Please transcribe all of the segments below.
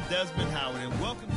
Desmond Howard, and welcome.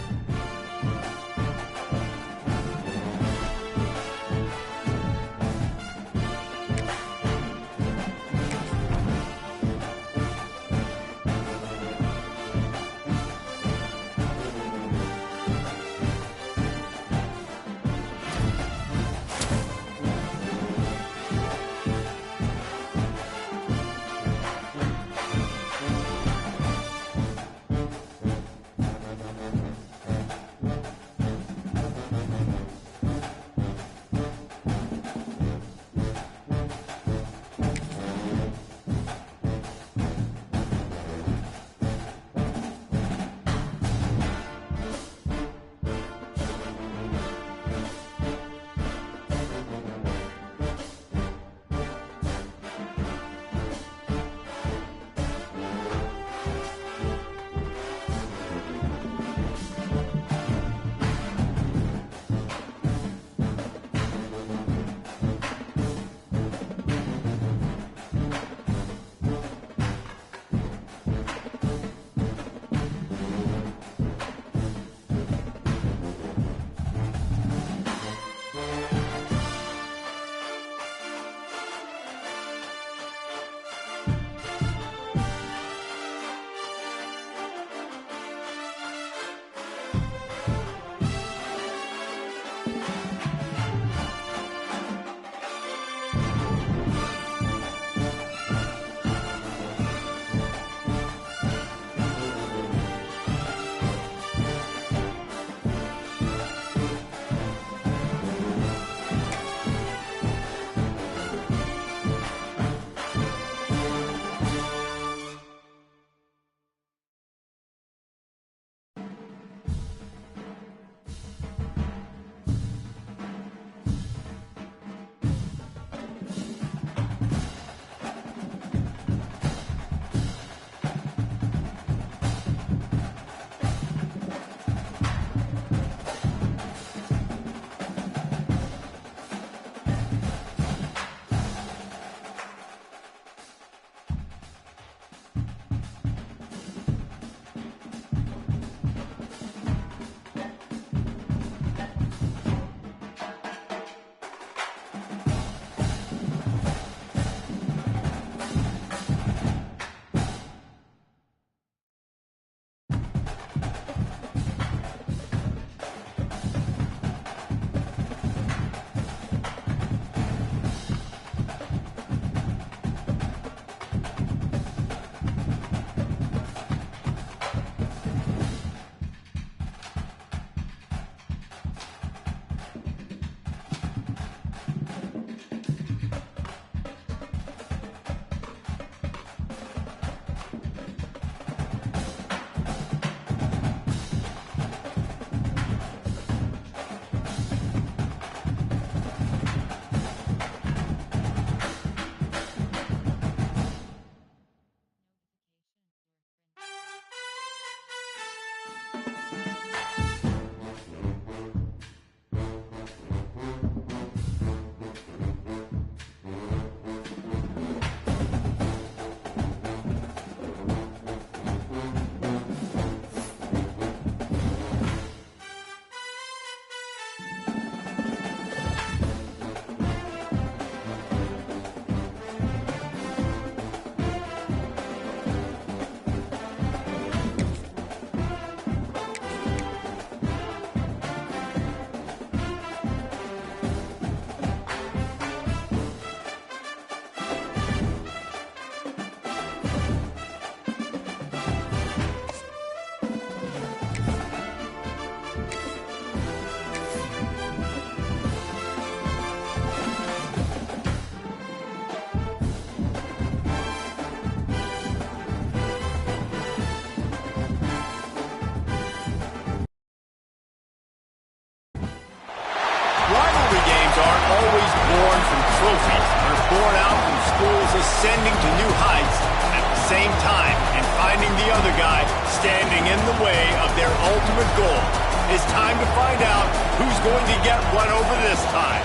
born out from schools ascending to new heights at the same time and finding the other guy standing in the way of their ultimate goal. It's time to find out who's going to get one over this time.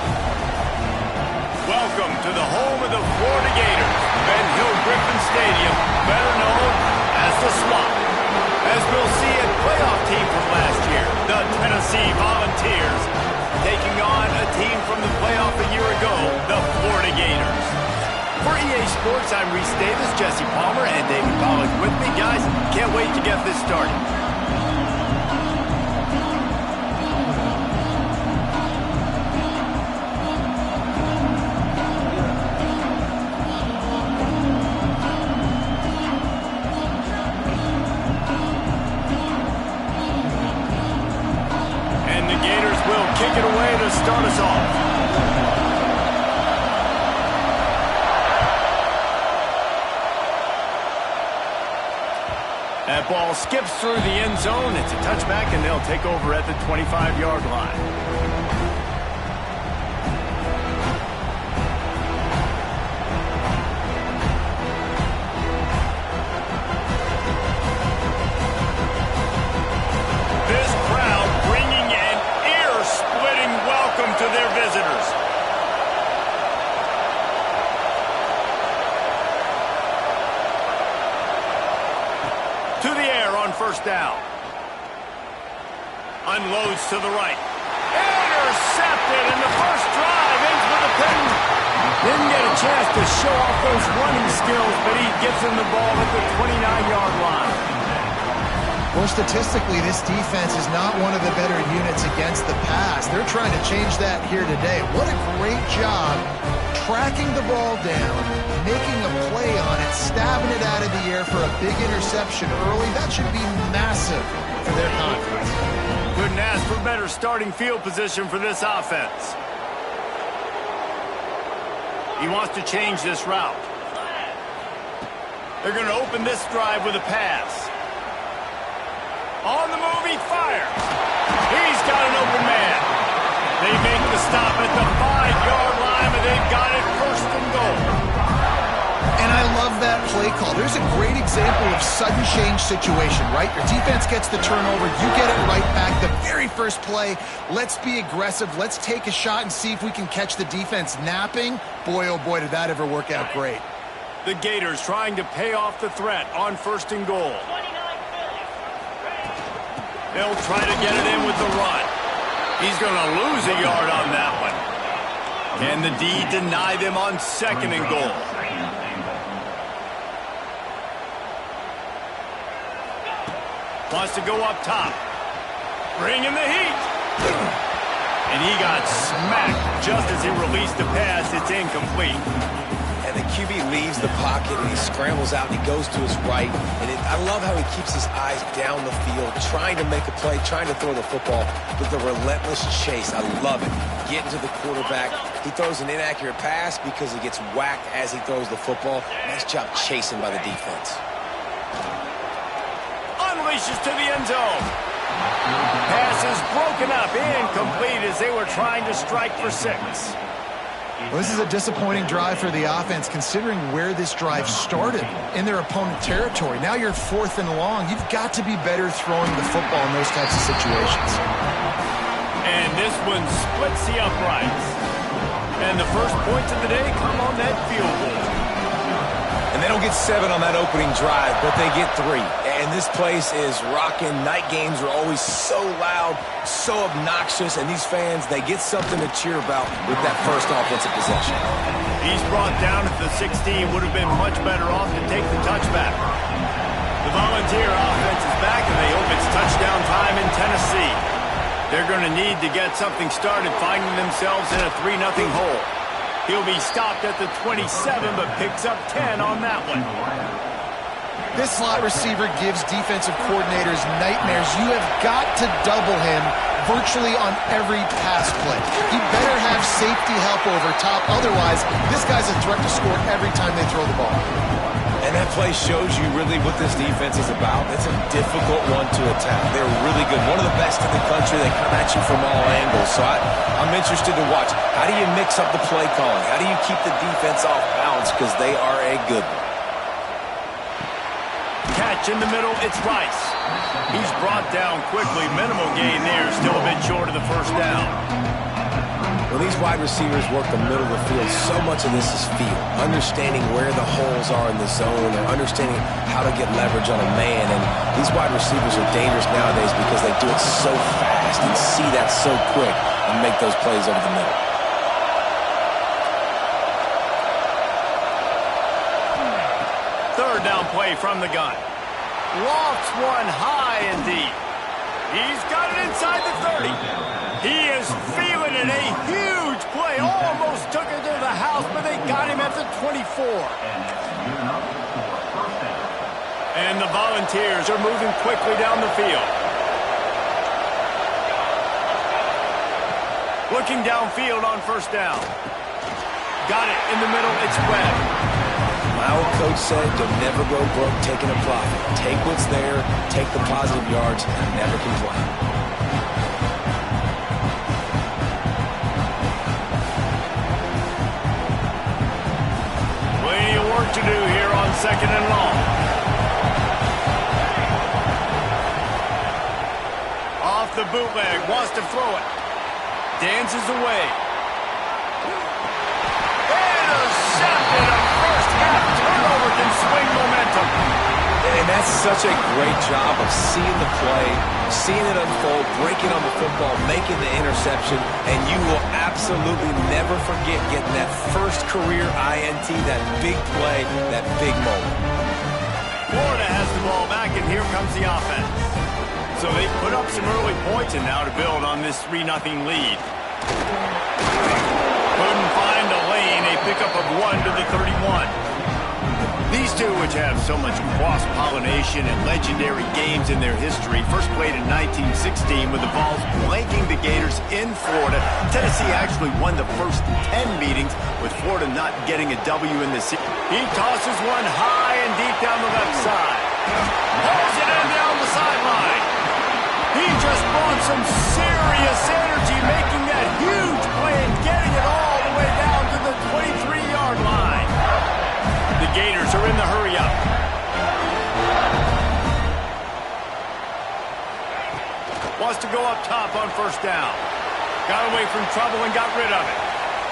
Welcome to the home of the Florida Gators, Ben Hill Griffin Stadium, better known as the Swamp. As we'll see at play time restate this. Jesse Palmer and David Pollack with me. Guys, can't wait to get this started. And the Gators will kick it away to start us off. That ball skips through the end zone. It's a touchback, and they'll take over at the 25-yard line. This crowd bringing an ear-splitting welcome to their visitors. To the air on first down. Unloads to the right. Intercepted, and the first drive ends with a pin. Didn't get a chance to show off those running skills, but he gets him the ball at the 29-yard line. Well, statistically, this defense is not one of the better units against the pass. They're trying to change that here today. What a great job tracking the ball down, making a play on it, stabbing it out of the air for a big interception early. That should be massive for their confidence. Couldn't ask for better starting field position for this offense. He wants to change this route. They're going to open this drive with a pass. On the move, he fires. He's got an open man. They make the stop at the 5-yard line, and they've got it first and goal. And I love that play call. There's a great example of sudden change situation, right? Your defense gets the turnover, you get it right back. The very first play, let's be aggressive. Let's take a shot and see if we can catch the defense napping. Boy, oh boy, did that ever work out great. The Gators trying to pay off the threat on first and goal. They'll try to get it in with the run. He's going to lose a yard on that one. Can the D deny them on second and goal? Wants to go up top. Bring in the heat. And he got smacked just as he released the pass. It's incomplete. And the QB leaves the pocket, and he scrambles out, and he goes to his right. And I love how he keeps his eyes down the field, trying to make a play, trying to throw the football with the relentless chase. I love it. Getting to the quarterback. He throws an inaccurate pass because he gets whacked as he throws the football. Nice job chasing by the defense. Unleashes to the end zone. Pass is broken up, incomplete as they were trying to strike for 6. Well, this is a disappointing drive for the offense, considering where this drive started in their opponent territory. Now you're 4th and long. You've got to be better throwing the football in those types of situations. And this one splits the uprights. And the first points of the day come on that field goal. And they don't get 7 on that opening drive, but they get 3. And this place is rocking. Night games are always so loud, so obnoxious, and these fans, they get something to cheer about with that first offensive possession. He's brought down at the 16. Would have been much better off to take the touchback. The Volunteer offense is back, and they hope it's touchdown time in Tennessee. They're going to need to get something started, finding themselves in a 3-0 hole. He'll be stopped at the 27, but picks up 10 on that one. This slot receiver gives defensive coordinators nightmares. You have got to double him virtually on every pass play. He better have safety help over top. Otherwise, this guy's a threat to score every time they throw the ball. And that play shows you really what this defense is about. It's a difficult one to attack. They're really good. One of the best in the country. They come at you from all angles. So I'm interested to watch. How do you mix up the play calling? How do you keep the defense off balance? Because they are a good one. Catch in the middle, it's Rice. He's brought down quickly. Minimal gain there, still a bit short of the first down. When these wide receivers work the middle of the field, so much of this is feel. Understanding where the holes are in the zone, or understanding how to get leverage on a man. And these wide receivers are dangerous nowadays because they do it so fast and see that so quick and make those plays over the middle. from the gun. Lofts one high and deep. He's got it inside the 30. He is feeling it. A huge play. Almost took it to the house, but they got him at the 24. And the Volunteers are moving quickly down the field. Looking downfield on first down. Got it in the middle. It's Webb. My old coach said, you'll never go broke taking a profit. Take what's there, take the positive yards, and never complain. Plenty of work to do here on second and long. Off the bootleg, wants to throw it. Dances away. Intercepted. A first half turnover can swing momentum. And that's such a great job of seeing the play, seeing it unfold, breaking on the football, making the interception, and you will absolutely never forget getting that first career INT, that big play, that big moment. Florida has the ball back, and here comes the offense. So they put up some early points, and now to build on this 3-0 lead. Couldn't find a lane, a pickup of 1 to the 31. These two, which have so much cross-pollination and legendary games in their history, first played in 1916 with the Vols blanking the Gators in Florida. Tennessee actually won the first 10 meetings with Florida not getting a W in the season. He tosses one high and deep down the left side. Pulls it in down the sideline. He just brought some serious energy, making that huge play and getting it all the way down to the 23-yard line. The Gators are in the hurry-up. Wants to go up top on first down. Got away from trouble and got rid of it.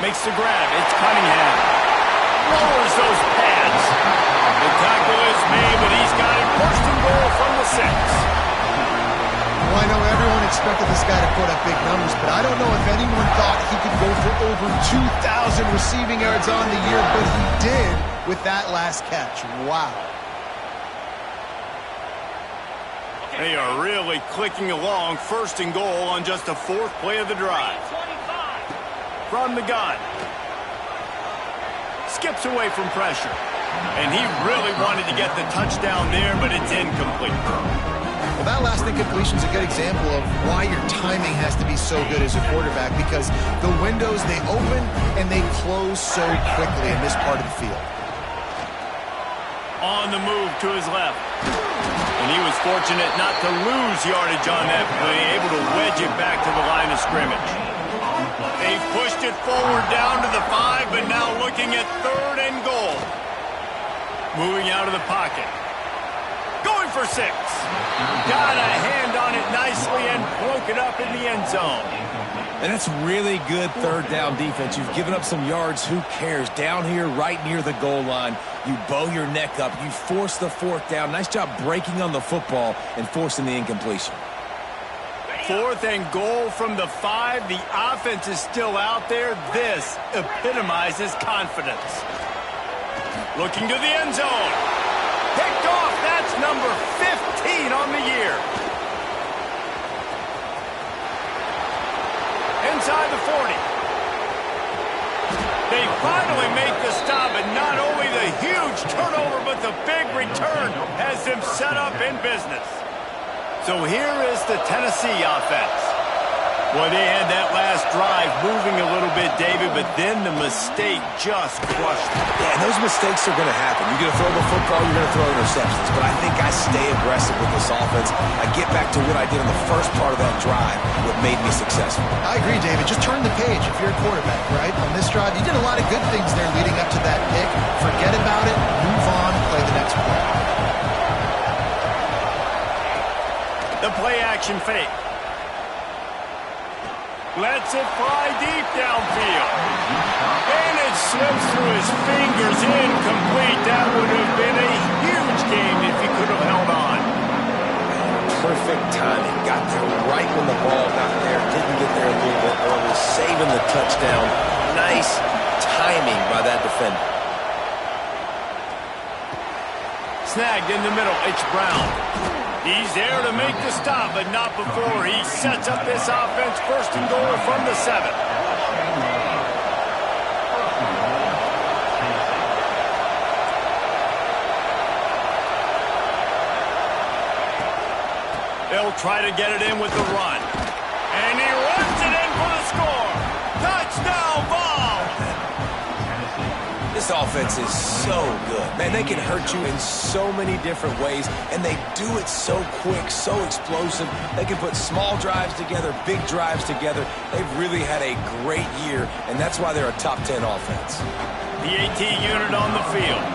Makes the grab. It's Cunningham. Lowers those pads. The tackle is made, but he's got it first and goal from the 6. Well, I know everyone expected this guy to put up big numbers, but I don't know if anyone thought he could go for over 2,000 receiving yards on the year, but he did with that last catch. Wow. They are really clicking along, first and goal on just the 4th play of the drive. From the gun. Skips away from pressure. And he really wanted to get the touchdown there, but it's incomplete. Well, that last incompletion is a good example of why your timing has to be so good as a quarterback, because the windows, they open and they close so quickly in this part of the field. On the move to his left. And he was fortunate not to lose yardage on that play, able to wedge it back to the line of scrimmage. They've pushed it forward down to the 5, but now looking at 3rd and goal. Moving out of the pocket. Going for 6. Got a hand on it nicely and broke it up in the end zone. And it's really good third down defense. You've given up some yards. Who cares? Down here right near the goal line, you bow your neck up. You force the 4th down. Nice job breaking on the football and forcing the incompletion. 4th and goal from the 5. The offense is still out there. This epitomizes confidence. Looking to the end zone. Picked off. That's number 15 on the year. Inside the 40. They finally make the stop, and not only the huge turnover, but the big return has them set up in business. So here is the Tennessee offense. Well, they had that last drive moving a little bit, David, but then the mistake just crushed them. Yeah, and those mistakes are going to happen. You're going to throw the football, you're going to throw interceptions. But I think I stay aggressive with this offense. I get back to what I did in the first part of that drive, what made me successful. I agree, David. Just turn the page if you're a quarterback, right? On this drive, you did a lot of good things there leading up to that pick. Forget about it, move on, play the next play. The play-action fake. Lets it fly deep downfield. And it slips through his fingers, incomplete. That would have been a huge game if he could have held on. Perfect timing. Got there right when the ball got there. Didn't get there a little bit early. Saving the touchdown. Nice timing by that defender. Snagged in the middle, it's Brown. He's there to make the stop, but not before he sets up this offense first and goal from the 7. They'll try to get it in with the run. And he runs it in for the score. Touchdown ball! This offense is so good. Man, they can hurt you in so many different ways, and they do it so quick, so explosive. They can put small drives together, big drives together. They've really had a great year, and that's why they're a top 10 offense. The AT unit on the field.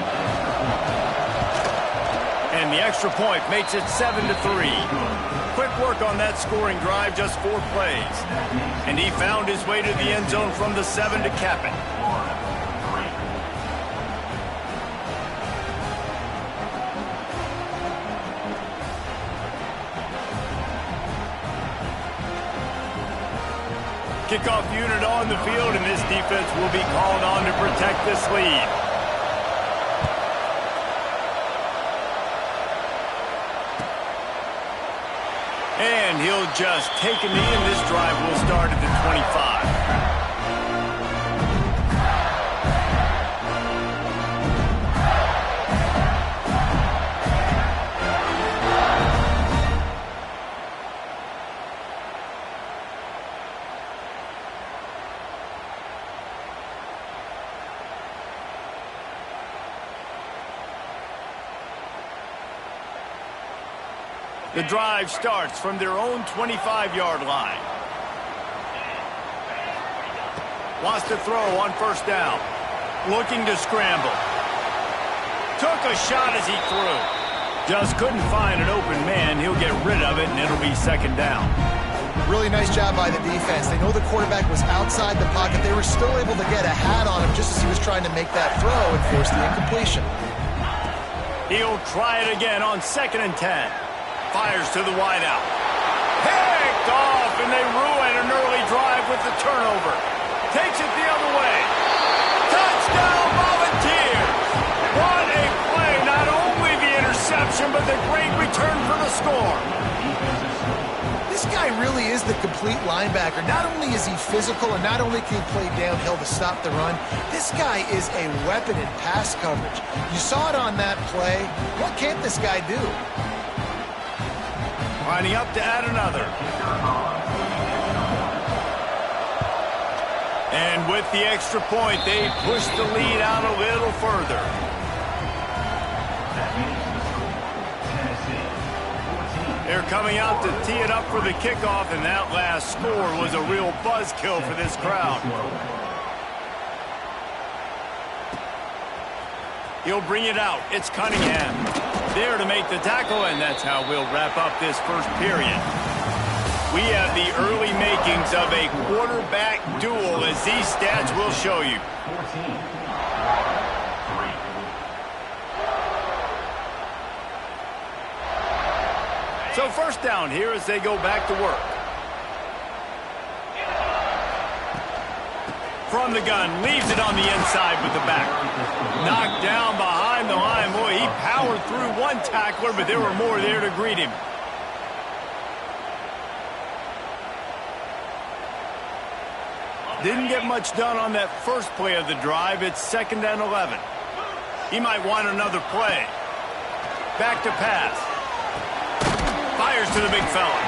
And the extra point makes it 7-3. Quick work on that scoring drive, just 4 plays. And he found his way to the end zone from the 7 to cap it. Kickoff unit on the field, and this defense will be called on to protect this lead. And he'll just take a knee, and this drive will start at the 25. The drive starts from their own 25-yard line. Wants to throw on first down. Looking to scramble. Took a shot as he threw. Just couldn't find an open man. He'll get rid of it, and it'll be second down. Really nice job by the defense. They know the quarterback was outside the pocket. They were still able to get a hat on him just as he was trying to make that throw and force the incompletion. He'll try it again on 2nd and 10. Fires to the wideout. Picked off, and they ruin an early drive with the turnover. Takes it the other way. Touchdown, Volunteers! What a play! Not only the interception, but the great return for the score. This guy really is the complete linebacker. Not only is he physical, and not only can he play downhill to stop the run, this guy is a weapon in pass coverage. You saw it on that play. What can't this guy do? Lining up to add another. And with the extra point, they push the lead out a little further. They're coming out to tee it up for the kickoff, and that last score was a real buzzkill for this crowd. He'll bring it out. It's Cunningham. There to make the tackle, and that's how we'll wrap up this first period. We have the early makings of a quarterback duel, as these stats will show you. So first down here as they go back to work. From the gun, leaves it on the inside with the back. Knocked down behind the line. Boy, he powered through one tackler, but there were more there to greet him. Didn't get much done on that first play of the drive. It's 2nd and 11. He might want another play. Back to pass. Fires to the big fella.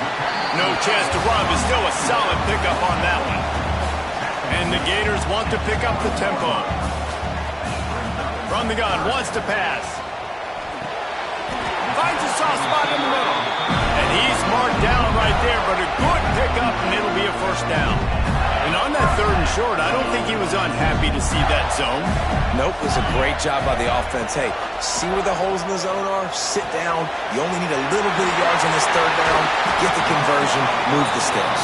No chance to run, but still a solid pickup on that one. And the Gators want to pick up the tempo. From the gun, wants to pass. Finds a soft spot in the middle. And he's marked down right there, but a good pickup, and it'll be a first down. And on that 3rd and short, I don't think he was unhappy to see that zone. Nope, it was a great job by the offense. Hey, see where the holes in the zone are? Sit down. You only need a little bit of yards on this 3rd down. Get the conversion. Move the sticks.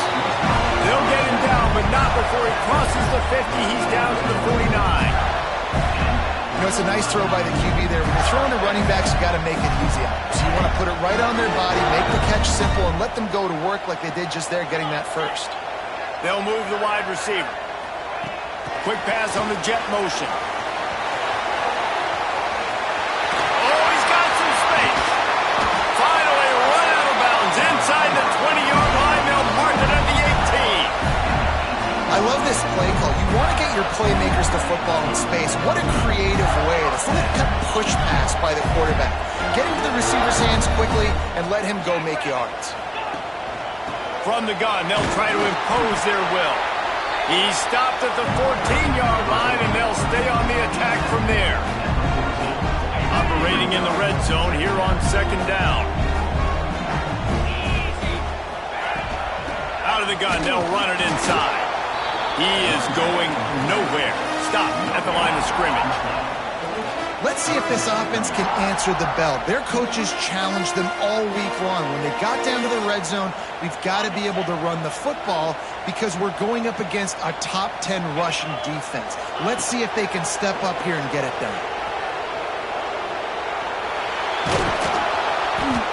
They'll get him down, but not before he crosses the 50. He's down to the 49. You know, it's a nice throw by the QB there. When you're throwing to running backs, you got to make it easy on them. So you want to put it right on their body, make the catch simple, and let them go to work like they did just there, getting that first. They'll move the wide receiver. Quick pass on the jet motion. Oh, he's got some your playmakers the football in space. What a creative way. This little cut push pass by the quarterback. Get into the receiver's hands quickly and let him go make yards. From the gun, they'll try to impose their will. He's stopped at the 14-yard line, and they'll stay on the attack from there. Operating in the red zone here on second down. Out of the gun, they'll run it inside. He is going nowhere. Stop at the line of scrimmage. Let's see if this offense can answer the bell. Their coaches challenged them all week long. When they got down to the red zone, we've got to be able to run the football because we're going up against a top 10 rushing defense. Let's see if they can step up here and get it done.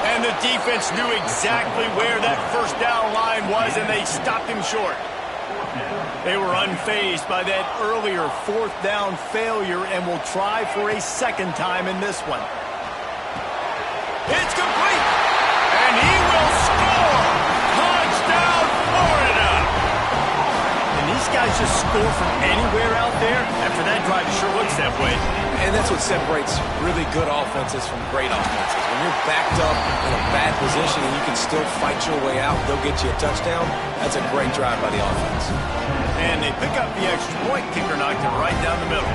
And the defense knew exactly where that first down line was, and they stopped him short. They were unfazed by that earlier fourth down failure and will try for a second time in this one. It's complete, and he will score! Touchdown, Florida! And these guys just score from anywhere out there? After that drive, it sure looks that way. And that's what separates really good offenses from great offenses. When you're backed up in a bad position and you can still fight your way out, they'll get you a touchdown. That's a great drive by the offense. And they pick up the extra point. Kicker knocked it right down the middle.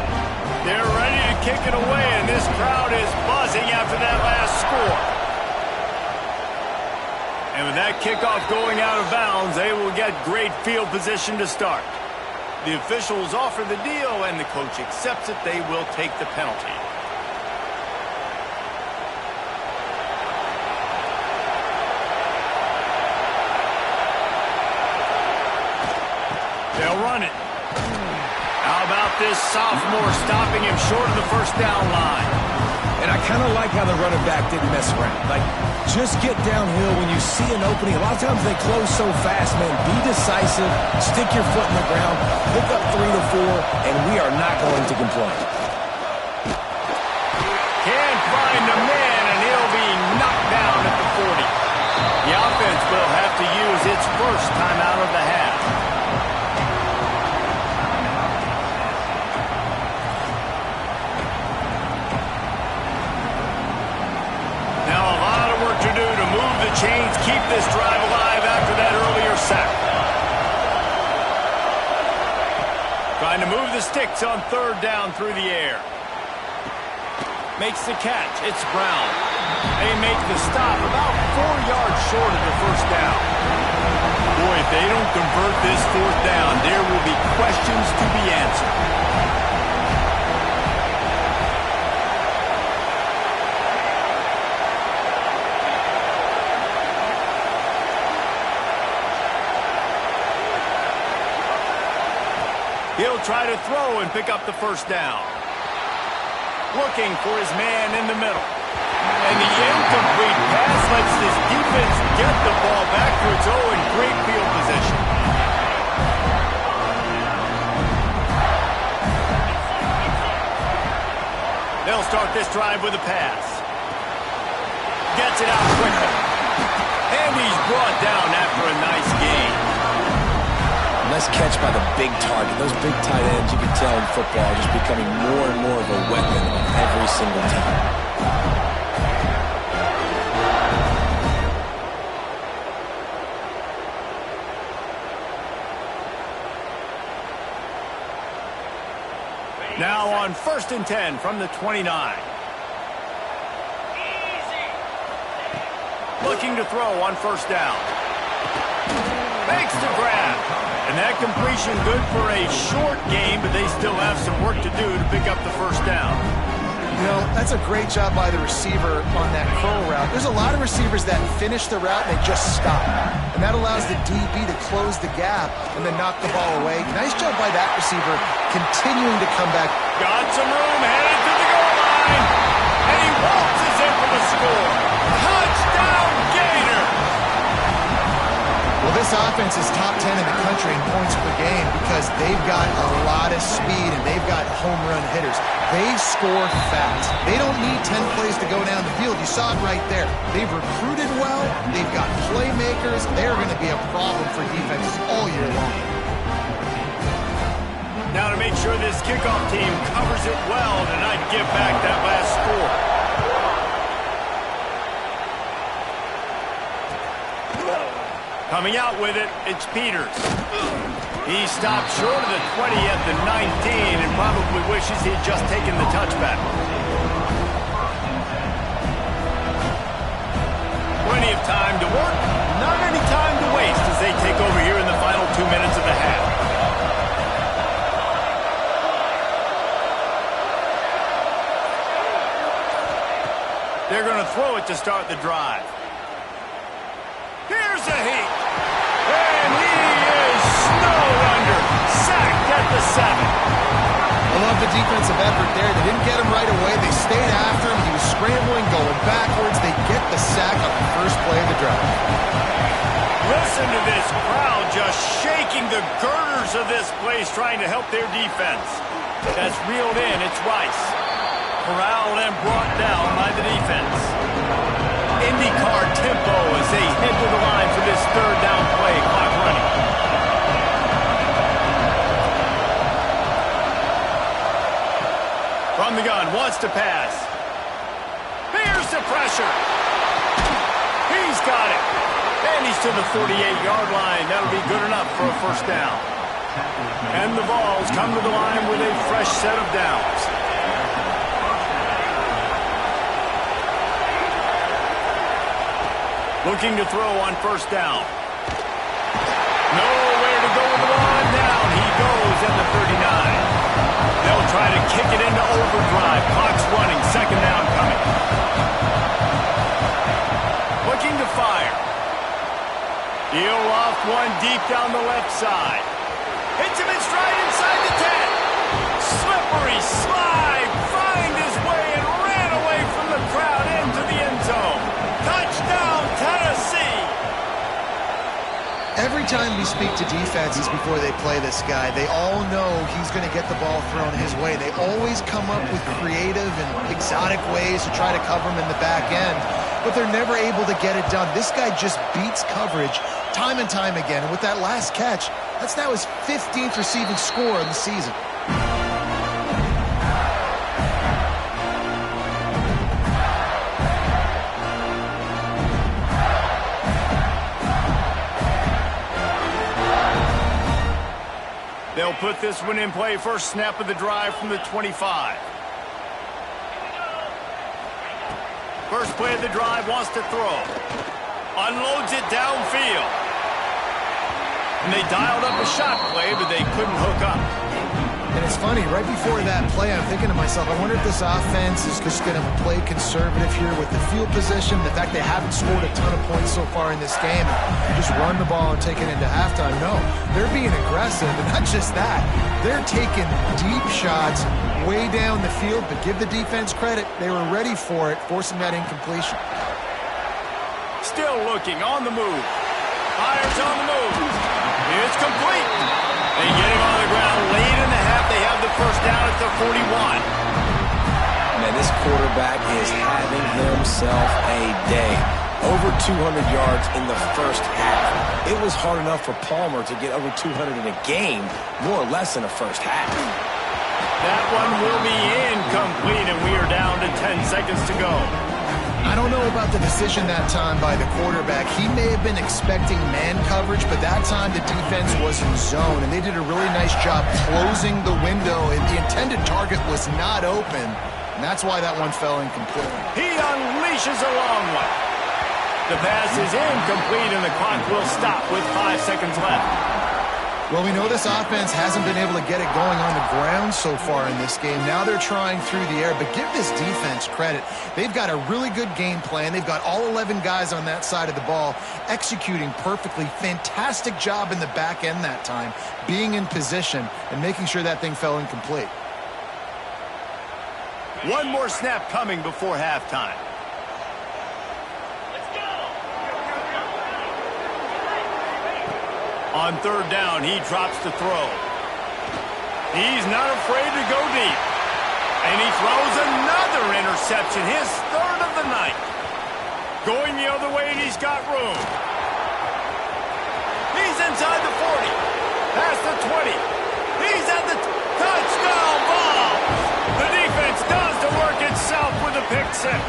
They're ready to kick it away, and this crowd is buzzing after that last score. And with that kickoff going out of bounds, they will get great field position to start. The officials offer the deal, and the coach accepts it. They will take the penalty. They'll run it. How about this sophomore stopping him short of the first down line? And I kind of like how the running back didn't mess around. Like, just get downhill when you see an opening. A lot of times they close so fast, man. Be decisive, stick your foot in the ground, pick up 3 to 4, and we are not going to complain. Can't find a man, and he'll be knocked down at the 40. The offense will have to use its first timeout of the half. Chains keep this drive alive after that earlier sack. Trying to move the sticks on third down through the air. Makes the catch. It's Brown. They make the stop about 4 yards short of the first down. Boy, if they don't convert this fourth down, there will be questions to be answered. He'll try to throw and pick up the first down. Looking for his man in the middle. And the incomplete pass lets this defense get the ball back to its own great field position. They'll start this drive with a pass. Gets it out quickly. And he's brought down after a nice gain. Nice catch by the big target. Those big tight ends, you can tell in football, are just becoming more and more of a weapon on every single team. Now on 1st and 10 from the 29. Looking to throw on first down. Makes the grab. And that completion good for a short game, but they still have some work to do to pick up the first down. You know, that's a great job by the receiver on that curl route. There's a lot of receivers that finish the route and they just stop. And that allows the DB to close the gap and then knock the ball away. Nice job by that receiver continuing to come back. Got some room, headed to the goal line. And he waltzes in for the score. Touchdown, Gator! Well, this offense is top 10 in the country in points per game because they've got a lot of speed and they've got home run hitters. They score fast. They don't need 10 plays to go down the field. You saw it right there. They've recruited well. They've got playmakers. They're going to be a problem for defenses all year long. Now to make sure this kickoff team covers it well to not give back that last score. Coming out with it, it's Peters. He stopped short of the 20 at the 19 and probably wishes he'd just taken the touchback. Plenty of time to work, not any time to waste as they take over here in the final 2 minutes of the half. They're going to throw it to start the drive. Here's a heat. And he is snowed under. Sacked at the 7. I love the defensive effort there. They didn't get him right away. They stayed after him. He was scrambling, going backwards. They get the sack on the first play of the drive. Listen to this crowd just shaking the girders of this place, trying to help their defense. That's reeled in. It's Rice. Corralled and brought down by the defense. IndyCar tempo as they head to the line for this third down play. Clock running. From the gun, wants to pass. Here's the pressure. He's got it. And he's to the 48-yard line. That'll be good enough for a first down. And the Vols come to the line with a fresh set of downs. Looking to throw on first down. Nowhere to go with the ball. Down he goes at the 39. They'll try to kick it into overdrive. Clock's running. Second down coming. Looking to fire. He'll loft one deep down the left side. Hits him in stride inside the 10. Slippery slide. Find his way and ran away from the crowd into the end zone. Touchdown, Tennessee! Every time we speak to defenses before they play this guy, they all know he's going to get the ball thrown his way. They always come up with creative and exotic ways to try to cover him in the back end, but they're never able to get it done. This guy just beats coverage time and time again, and with that last catch, that's now his 15th receiving score in the season. They'll put this one in play. First snap of the drive from the 25. First play of the drive, wants to throw. Unloads it downfield. And they dialed up a shot play, but they couldn't hook up. And it's funny, right before that play, I'm thinking to myself, I wonder if this offense is just going to play conservative here with the field position, the fact they haven't scored a ton of points so far in this game, and just run the ball and take it into halftime. No, they're being aggressive, and not just that. They're taking deep shots way down the field, but give the defense credit. They were ready for it, forcing that incompletion. Still looking, on the move. Fires on the move. It's complete. They get him on the ground late in the half. They have the first down at the 41. Man, this quarterback is having himself a day. Over 200 yards in the first half. It was hard enough for Palmer to get over 200 in a game, more or less in the first half. That one will be incomplete, and we are down to 10 seconds to go. I don't know about the decision that time by the quarterback. He may have been expecting man coverage, but that time the defense was in zone, and they did a really nice job closing the window. And the intended target was not open, and that's why that one fell incomplete. He unleashes a long one. The pass is incomplete, and the clock will stop with 5 seconds left. Well, we know this offense hasn't been able to get it going on the ground so far in this game. Now they're trying through the air, but give this defense credit. They've got a really good game plan. They've got all 11 guys on that side of the ball executing perfectly. Fantastic job in the back end that time, being in position and making sure that thing fell incomplete. One more snap coming before halftime. On third down, he drops the throw. He's not afraid to go deep. And he throws another interception, his third of the night. Going the other way, and he's got room. He's inside the 40. Past the 20. He's at the Touchdown ball! The defense does the work itself with a pick six.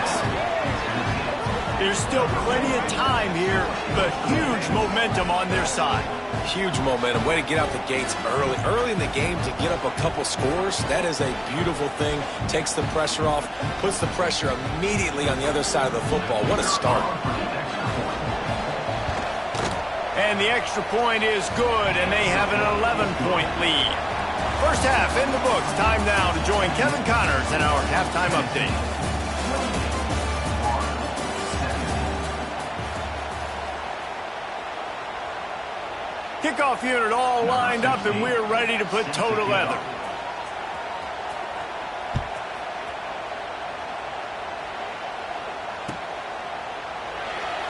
There's still plenty of time here, but huge momentum on their side. Huge momentum. Way to get out the gates early. Early in the game to get up a couple scores, that is a beautiful thing. Takes the pressure off, puts the pressure immediately on the other side of the football. What a start. And the extra point is good, and they have an 11-point lead. First half in the books. Time now to join Kevin Connors in our halftime update. Kickoff unit all lined up, and we're ready to put toe to leather.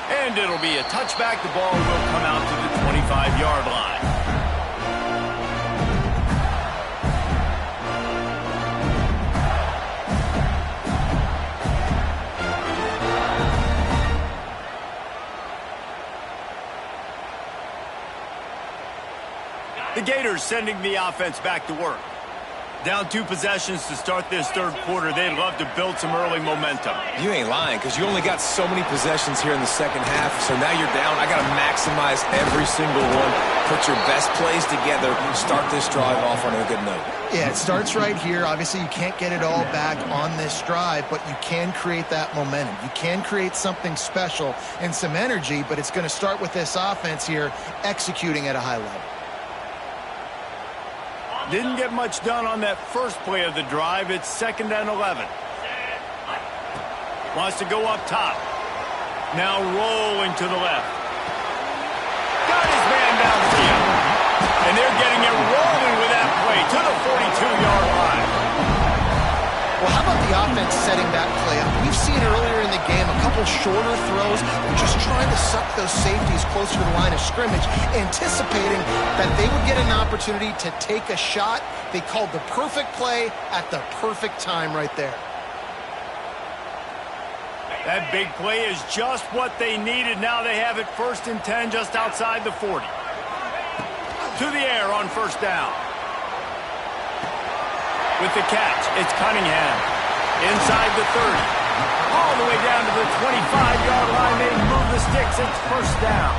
And it'll be a touchback. The ball will come out to the 25-yard line. The Gators sending the offense back to work. Down 2 possessions to start this third quarter. They'd love to build some early momentum. You ain't lying, because you only got so many possessions here in the second half, so now you're down. I got to maximize every single one. Put your best plays together. Start this drive off on a good note. Yeah, it starts right here. Obviously, you can't get it all back on this drive, but you can create that momentum. You can create something special and some energy, but it's going to start with this offense here executing at a high level. Didn't get much done on that first play of the drive. It's 2nd and 11. Wants to go up top. Now rolling to the left. Got his man downfield. And they're getting it rolling with that play to the 42-yard line. Well, how about the offense setting that play up? We've seen earlier in the game a couple shorter throws, just trying to suck those safeties closer to the line of scrimmage, anticipating that they would get an opportunity to take a shot. They called the perfect play at the perfect time right there. That big play is just what they needed. Now they have it 1st and 10 just outside the 40. To the air on 1st down. With the catch, it's Cunningham. Inside the 30. All the way down to the 25-yard line. They move the sticks. It's 1st down.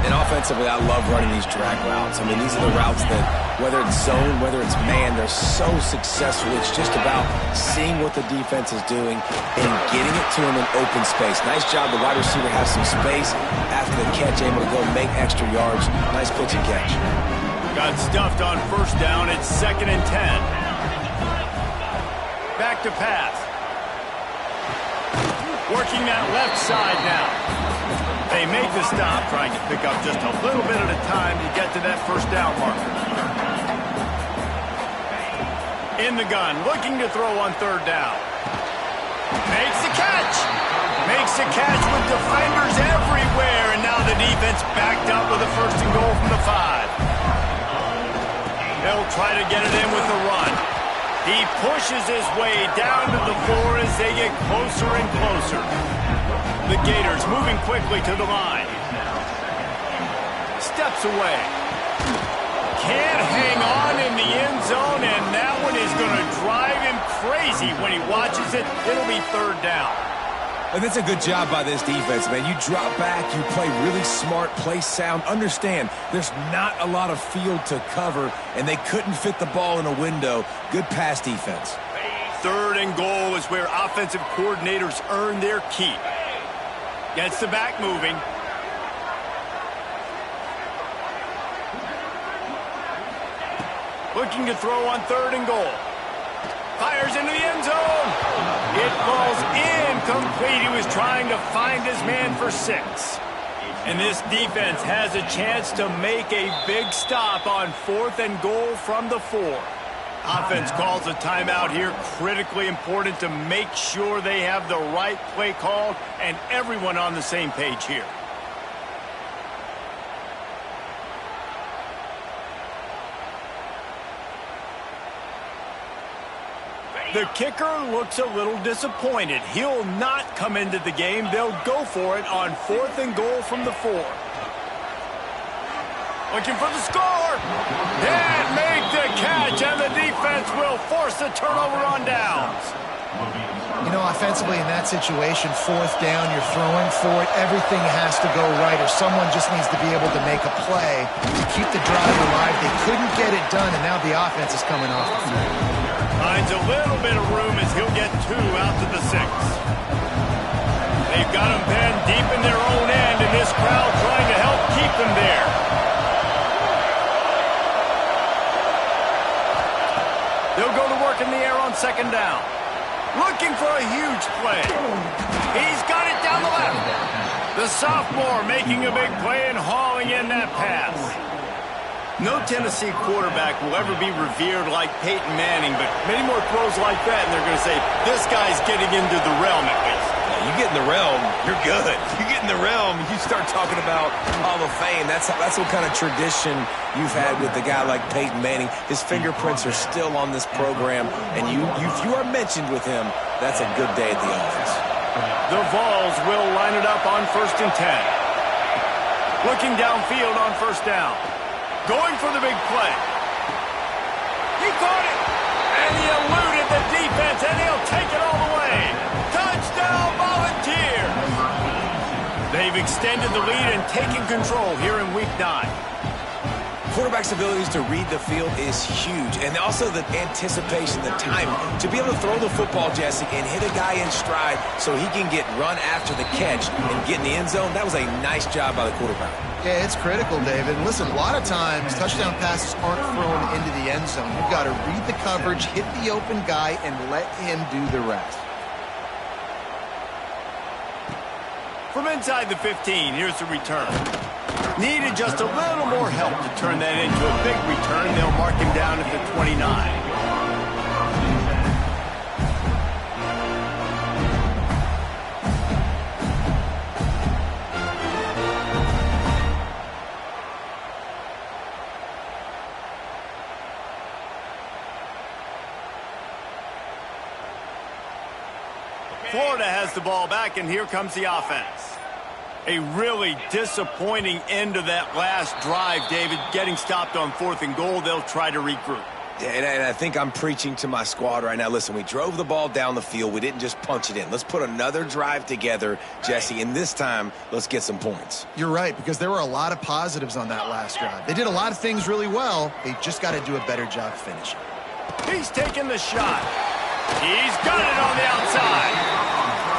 And offensively, I love running these drag routes. I mean, these are the routes that, whether it's zone, whether it's man, they're so successful. It's just about seeing what the defense is doing and getting it to him in open space. Nice job. The wide receiver has some space after the catch, able to go make extra yards. Nice pitch and catch. Got stuffed on 1st down. It's 2nd and 10. Back to pass. Working that left side now. They make the stop, trying to pick up just a little bit at a time to get to that 1st down marker. In the gun, looking to throw on 3rd down. Makes the catch. Makes the catch with defenders everywhere, and now the defense backed up with a 1st and goal from the 5. They'll try to get it in with the run. He pushes his way down to the 4 as they get closer and closer. The Gators moving quickly to the line. Steps away. Can't hang on in the end zone, and that one is going to drive him crazy when he watches it. It'll be 3rd down. And that's a good job by this defense, man. You drop back, you play really smart, play sound. Understand, there's not a lot of field to cover, and they couldn't fit the ball in a window. Good pass defense. 3rd and goal is where offensive coordinators earn their keep. Gets the back moving. Looking to throw on 3rd and goal. Fires into the end zone. It falls incomplete. He was trying to find his man for 6. And this defense has a chance to make a big stop on 4th and goal from the 4. Offense calls a timeout here. Critically important to make sure they have the right play call and everyone on the same page here. The kicker looks a little disappointed. He'll not come into the game. They'll go for it on 4th and goal from the 4. Looking for the score. And make the catch, and the defense will force the turnover on downs. You know, offensively in that situation, fourth down, you're throwing for it. Everything has to go right, or someone just needs to be able to make a play to keep the drive alive. They couldn't get it done, and now the offense is coming off the field. Finds a little bit of room as he'll get 2 out to the 6. They've got him pinned deep in their own end, and this crowd trying to help keep them there. They'll go to work in the air on 2nd down. Looking for a huge play. He's got it down the left. The sophomore making a big play and hauling in that pass. No Tennessee quarterback will ever be revered like Peyton Manning, but many more throws like that, and they're going to say, this guy's getting into the realm at least. You get in the realm, you're good. You get in the realm, you start talking about Hall of Fame. That's what kind of tradition you've had with a guy like Peyton Manning. His fingerprints are still on this program, and if you are mentioned with him, that's a good day at the office. The Vols will line it up on 1st and 10. Looking downfield on 1st down. Going for the big play. He caught it, and he eluded the defense, and he'll take it all the way. Touchdown, Volunteers! They've extended the lead and taken control here in Week 9. Quarterback's abilities to read the field is huge, and also the anticipation, the timing. To be able to throw the football, Jesse, and hit a guy in stride so he can get run after the catch and get in the end zone, that was a nice job by the quarterback. Yeah, it's critical, David. Listen, a lot of times touchdown passes aren't thrown into the end zone. You've got to read the coverage, hit the open guy, and let him do the rest. From inside the 15, here's the return. Needed just a little more help to turn that into a big return. They'll mark him down at the 29. Florida has the ball back, and here comes the offense. A really disappointing end of that last drive, David. Getting stopped on 4th and goal, they'll try to regroup. And I think I'm preaching to my squad right now. Listen, we drove the ball down the field. We didn't just punch it in. Let's put another drive together, Jesse, and this time, let's get some points. You're right, because there were a lot of positives on that last drive. They did a lot of things really well. They just got to do a better job finishing. He's taking the shot. He's got it on the outside.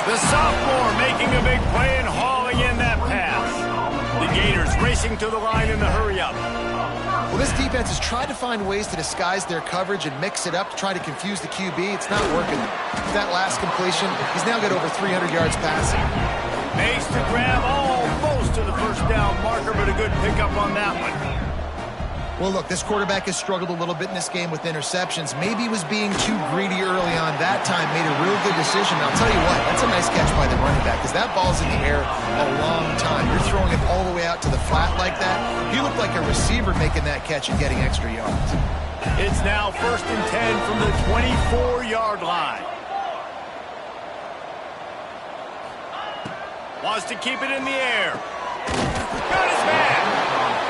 The sophomore making a big play and hauling in that pass. The Gators racing to the line in the hurry-up. Well, this defense has tried to find ways to disguise their coverage and mix it up to try to confuse the QB. It's not working. With that last completion, he's now got over 300 yards passing. Makes the grab almost to the 1st down marker, but a good pickup on that one. Well, look, this quarterback has struggled a little bit in this game with interceptions. Maybe he was being too greedy early on. That time made a real good decision. I'll tell you what, that's a nice catch by the running back, because that ball's in the air a long time. You're throwing it all the way out to the flat like that. He looked like a receiver making that catch and getting extra yards. It's now 1st and 10 from the 24-yard line. Wants to keep it in the air. Got his man.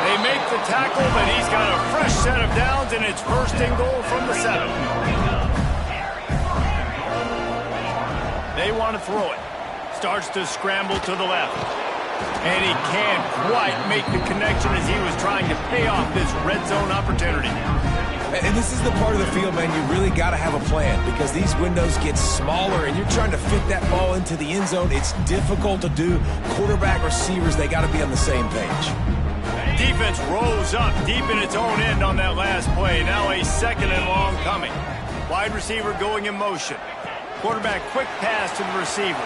They make the tackle, but he's got a fresh set of downs, and it's 1st and goal from the 7. They want to throw it. Starts to scramble to the left. And he can't quite make the connection as he was trying to pay off this red zone opportunity. And this is the part of the field, man, you really got to have a plan, because these windows get smaller and you're trying to fit that ball into the end zone. It's difficult to do. Quarterback, receivers, they got to be on the same page. Defense rose up deep in its own end on that last play. Now a 2nd and long coming. Wide receiver going in motion. Quarterback quick pass to the receiver.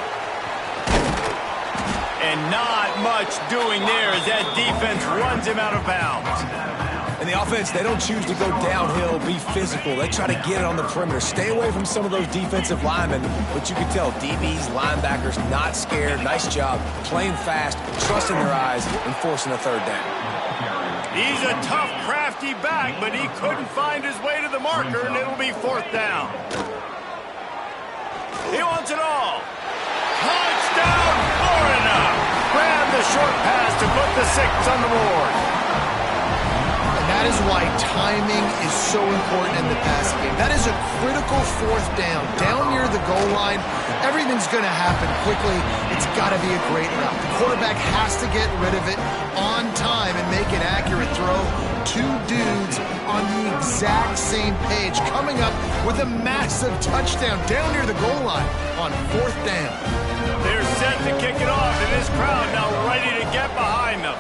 And not much doing there as that defense runs him out of bounds. And the offense, they don't choose to go downhill, be physical. They try to get it on the perimeter. Stay away from some of those defensive linemen. But you can tell DBs, linebackers, not scared. Nice job playing fast, trusting their eyes, and forcing a 3rd down. He's a tough, crafty back, but he couldn't find his way to the marker, and it'll be 4th down. He wants it all. Touchdown, Florida! Grab the short pass to put the 6 on the board. That is why timing is so important in the passing game. That is a critical fourth down. Down near the goal line, everything's going to happen quickly. It's got to be a great route. The quarterback has to get rid of it on time and make an accurate throw. Two dudes on the exact same page, coming up with a massive touchdown down near the goal line on fourth down. They're set to kick it off, and this crowd now ready to get behind them.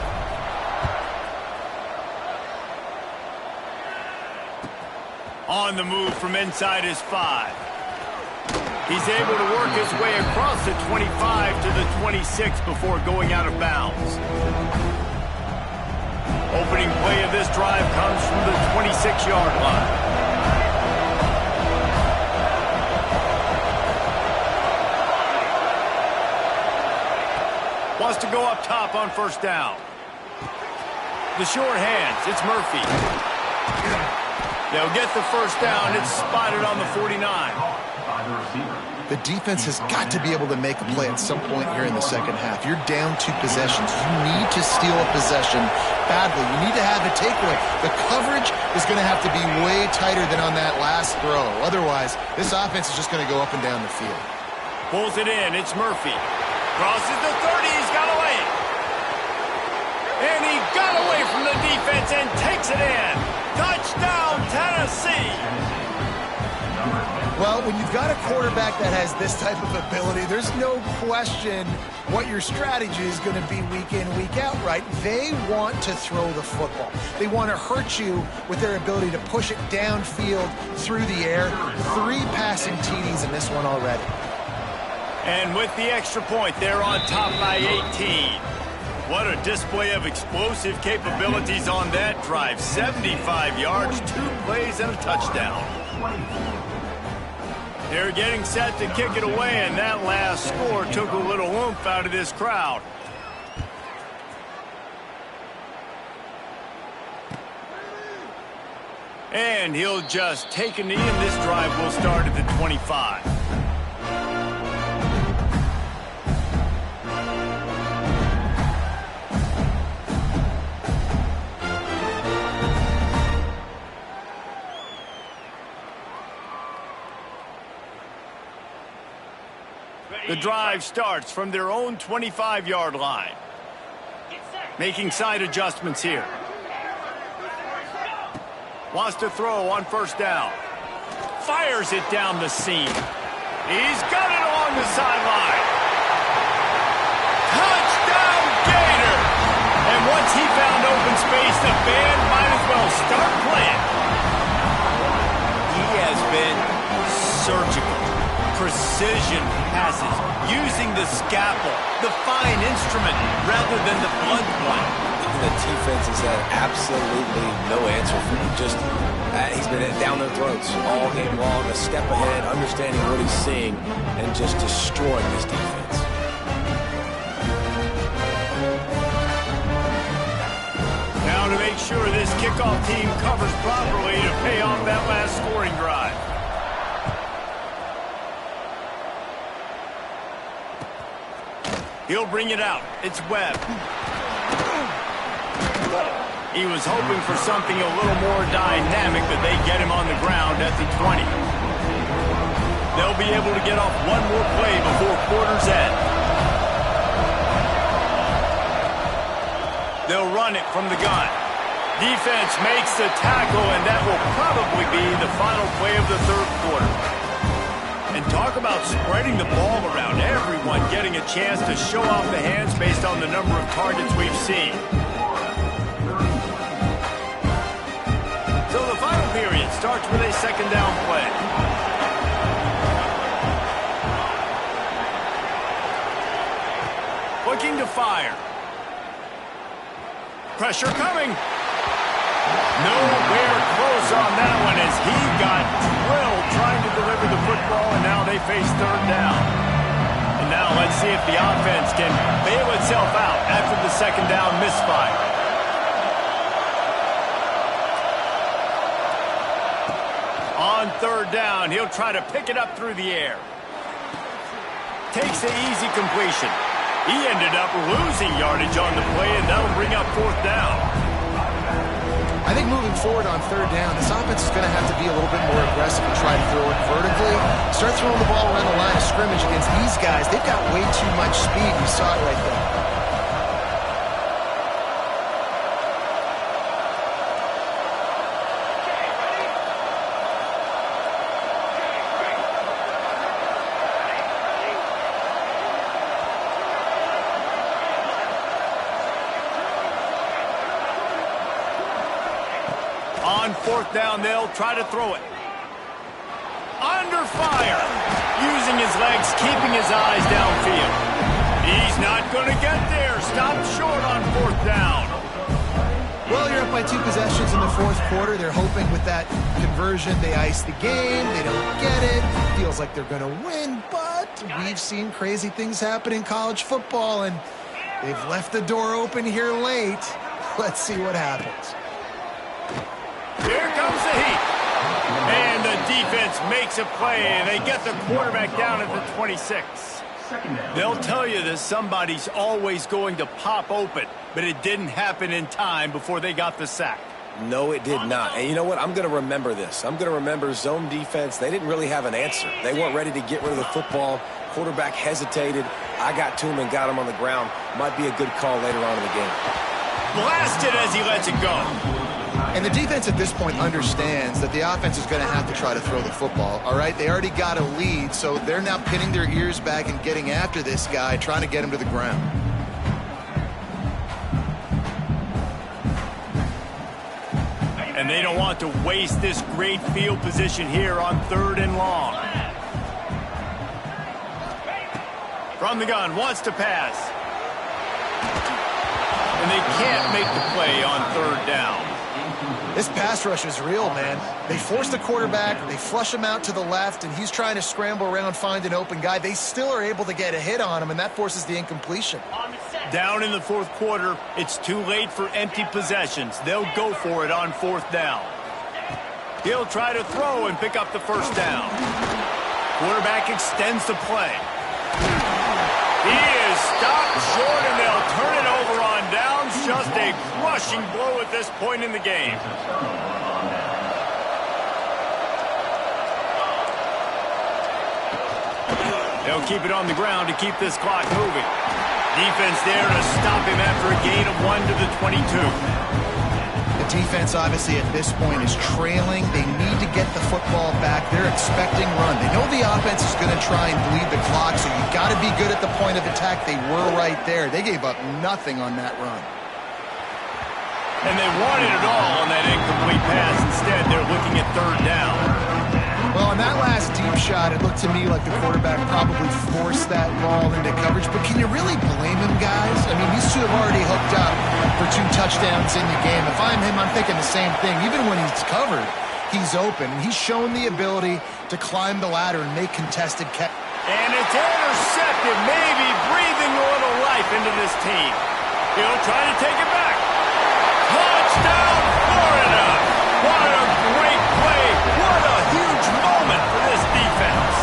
On the move from inside his 5. He's able to work his way across the 25 to the 26 before going out of bounds. Opening play of this drive comes from the 26-yard line. Wants to go up top on first down. The short hands, it's Murphy. They'll get the first down. It's spotted on the 49. The defense has got to be able to make a play at some point here in the second half. You're down 2 possessions. You need to steal a possession badly. You need to have a takeaway. The coverage is going to have to be way tighter than on that last throw. Otherwise, this offense is just going to go up and down the field. Pulls it in. It's Murphy. Crosses the 30. He's got away. And he got away from the defense and takes it in. Touchdown, Tennessee! Well, when you've got a quarterback that has this type of ability, there's no question what your strategy is going to be week in, week out, right? They want to throw the football. They want to hurt you with their ability to push it downfield through the air. 3 passing TDs in this one already. And with the extra point, they're on top by 18. What a display of explosive capabilities on that drive. 75 yards, 2 plays, and a touchdown. They're getting set to kick it away, and that last score took a little oomph out of this crowd. And he'll just take a knee, and this drive will start at the 25. The drive starts from their own 25-yard line. Making side adjustments here. Wants to throw on first down. Fires it down the seam. He's got it along the sideline. Touchdown, Gator! And once he found open space, the band might as well start playing. He has been surgical. Precision passes, using the scalpel, the fine instrument, rather than the blunt one. The defense has had absolutely no answer for him. Just, he's been down their throats all game long, a step ahead, understanding what he's seeing, and just destroying this defense. Now to make sure this kickoff team covers properly to pay off that last scoring drive. He'll bring it out. It's Webb. He was hoping for something a little more dynamic, but they get him on the ground at the 20. They'll be able to get off one more play before quarter's end. They'll run it from the gun. Defense makes the tackle, and that will probably be the final play of the third quarter. And talk about spreading the ball around. Everyone getting a chance to show off the hands based on the number of targets we've seen. So the final period starts with a second down play. Looking to fire. Pressure coming. Nowhere close on that one as he got drilled trying to deliver the football, and now they face third down. And now let's see if the offense can bail itself out after the second down misfire. On third down, he'll try to pick it up through the air. Takes the easy completion. He ended up losing yardage on the play, and that'll bring up fourth down. I think moving forward on third down, this offense is going to have to be a little bit more aggressive and try to throw it vertically. Start throwing the ball around the line of scrimmage against these guys. They've got way too much speed. We saw it right there. On fourth down, they'll try to throw it. Under fire. Using his legs, keeping his eyes downfield. He's not going to get there. Stopped short on fourth down. Well, you're up by 2 possessions in the fourth quarter. They're hoping with that conversion they ice the game. They don't get it. Feels like they're going to win, but we've seen crazy things happen in college football, and they've left the door open here late. Let's see what happens. Here comes the heat. And the defense makes a play, and they get the quarterback down at the 26. They'll tell you that somebody's always going to pop open, but it didn't happen in time before they got the sack. No, it did not. And you know what? I'm going to remember this. I'm going to remember zone defense. They didn't really have an answer. They weren't ready to get rid of the football. Quarterback hesitated. I got to him and got him on the ground. Might be a good call later on in the game. Blasted as he lets it go. And the defense at this point understands that the offense is going to have to try to throw the football, all right? They already got a lead, so they're now pinning their ears back and getting after this guy, trying to get him to the ground. And they don't want to waste this great field position here on third and long. From the gun, wants to pass. And they can't make the play on third down. This pass rush is real, man. They force the quarterback, they flush him out to the left, and he's trying to scramble around, find an open guy. They still are able to get a hit on him, and that forces the incompletion. Down in the fourth quarter, it's too late for empty possessions. They'll go for it on fourth down. He'll try to throw and pick up the first down. Quarterback extends the play. He is stopped short, and they'll turn it over on downs. Just a crushing blow at this point in the game. They'll keep it on the ground to keep this clock moving. Defense there to stop him after a gain of 1 to the 22. The defense, obviously, at this point is trailing. They need to get the football back. They're expecting run. They know the offense is going to try and bleed the clock, so you got to be good at the point of attack. They were right there. They gave up nothing on that run. And they wanted it all on that incomplete pass. Instead, they're looking at third down. Well, on that last deep shot, it looked to me like the quarterback probably forced that ball into coverage. But can you really blame him, guys? I mean, these two have already hooked up for 2 touchdowns in the game. If I'm him, I'm thinking the same thing. Even when he's covered, he's open. And he's shown the ability to climb the ladder and make contested catches. And it's intercepted, maybe breathing a little life into this team. He'll try to take it back. Touchdown, Florida! What a great play! What a huge moment for this defense!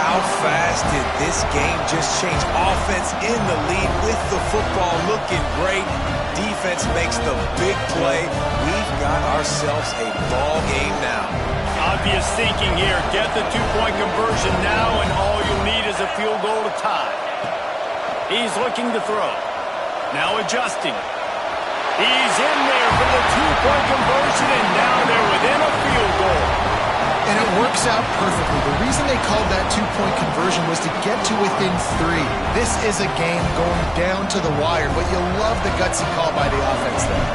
How fast did this game just change? Offense in the lead with the football looking great. Defense makes the big play. We've got ourselves a ball game now. Obvious thinking here. Get the 2-point conversion now, and all you'll need is a field goal to tie. He's looking to throw. Now adjusting. He's in there for the 2-point conversion, and now they're within a field goal. And it works out perfectly. The reason they called that 2-point conversion was to get to within 3. This is a game going down to the wire, but you'll love the gutsy call by the offense there.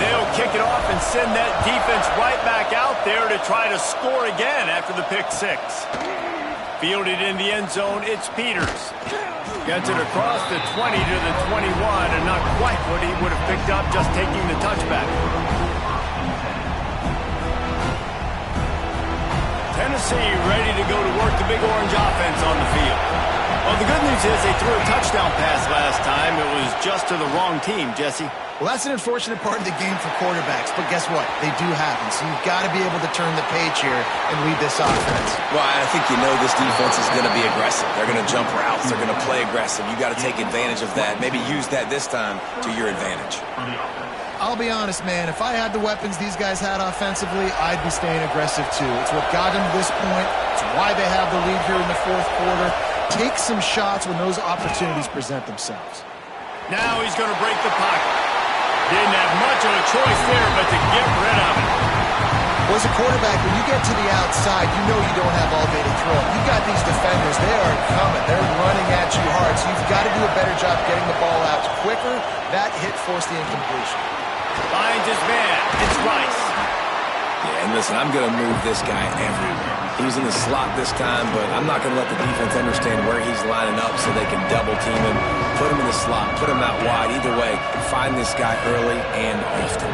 They'll kick it off and send that defense right back out there to try to score again after the pick 6. Fielded in the end zone, it's Peters. Gets it across the 20 to the 21, and not quite what he would have picked up just taking the touchback. Tennessee ready to go to work the Big Orange offense on the field. Well, the good news is they threw a touchdown pass last time. It was just to the wrong team, Jesse. Well, that's an unfortunate part of the game for quarterbacks, but guess what? They do happen, so you've got to be able to turn the page here and lead this offense. Well, I think you know this defense is going to be aggressive. They're going to jump routes. They're going to play aggressive. You got to take advantage of that. Maybe use that this time to your advantage. I'll be honest, man. If I had the weapons these guys had offensively, I'd be staying aggressive too. It's what got them to this point. It's why they have the lead here in the fourth quarter. Take some shots when those opportunities present themselves. Now he's going to break the pocket. Didn't have much of a choice there but to get rid of it. Well, as a quarterback, when you get to the outside, you know you don't have all day to throw. You got these defenders. They are coming. They're running at you hard, so you've got to do a better job getting the ball out quicker. That hit forced the incompletion. Finds his man. It's Rice. Yeah, and listen, I'm going to move this guy everywhere. He's in the slot this time, but I'm not going to let the defense understand where he's lining up so they can double team him, put him in the slot, put him out wide. Either way, find this guy early and often.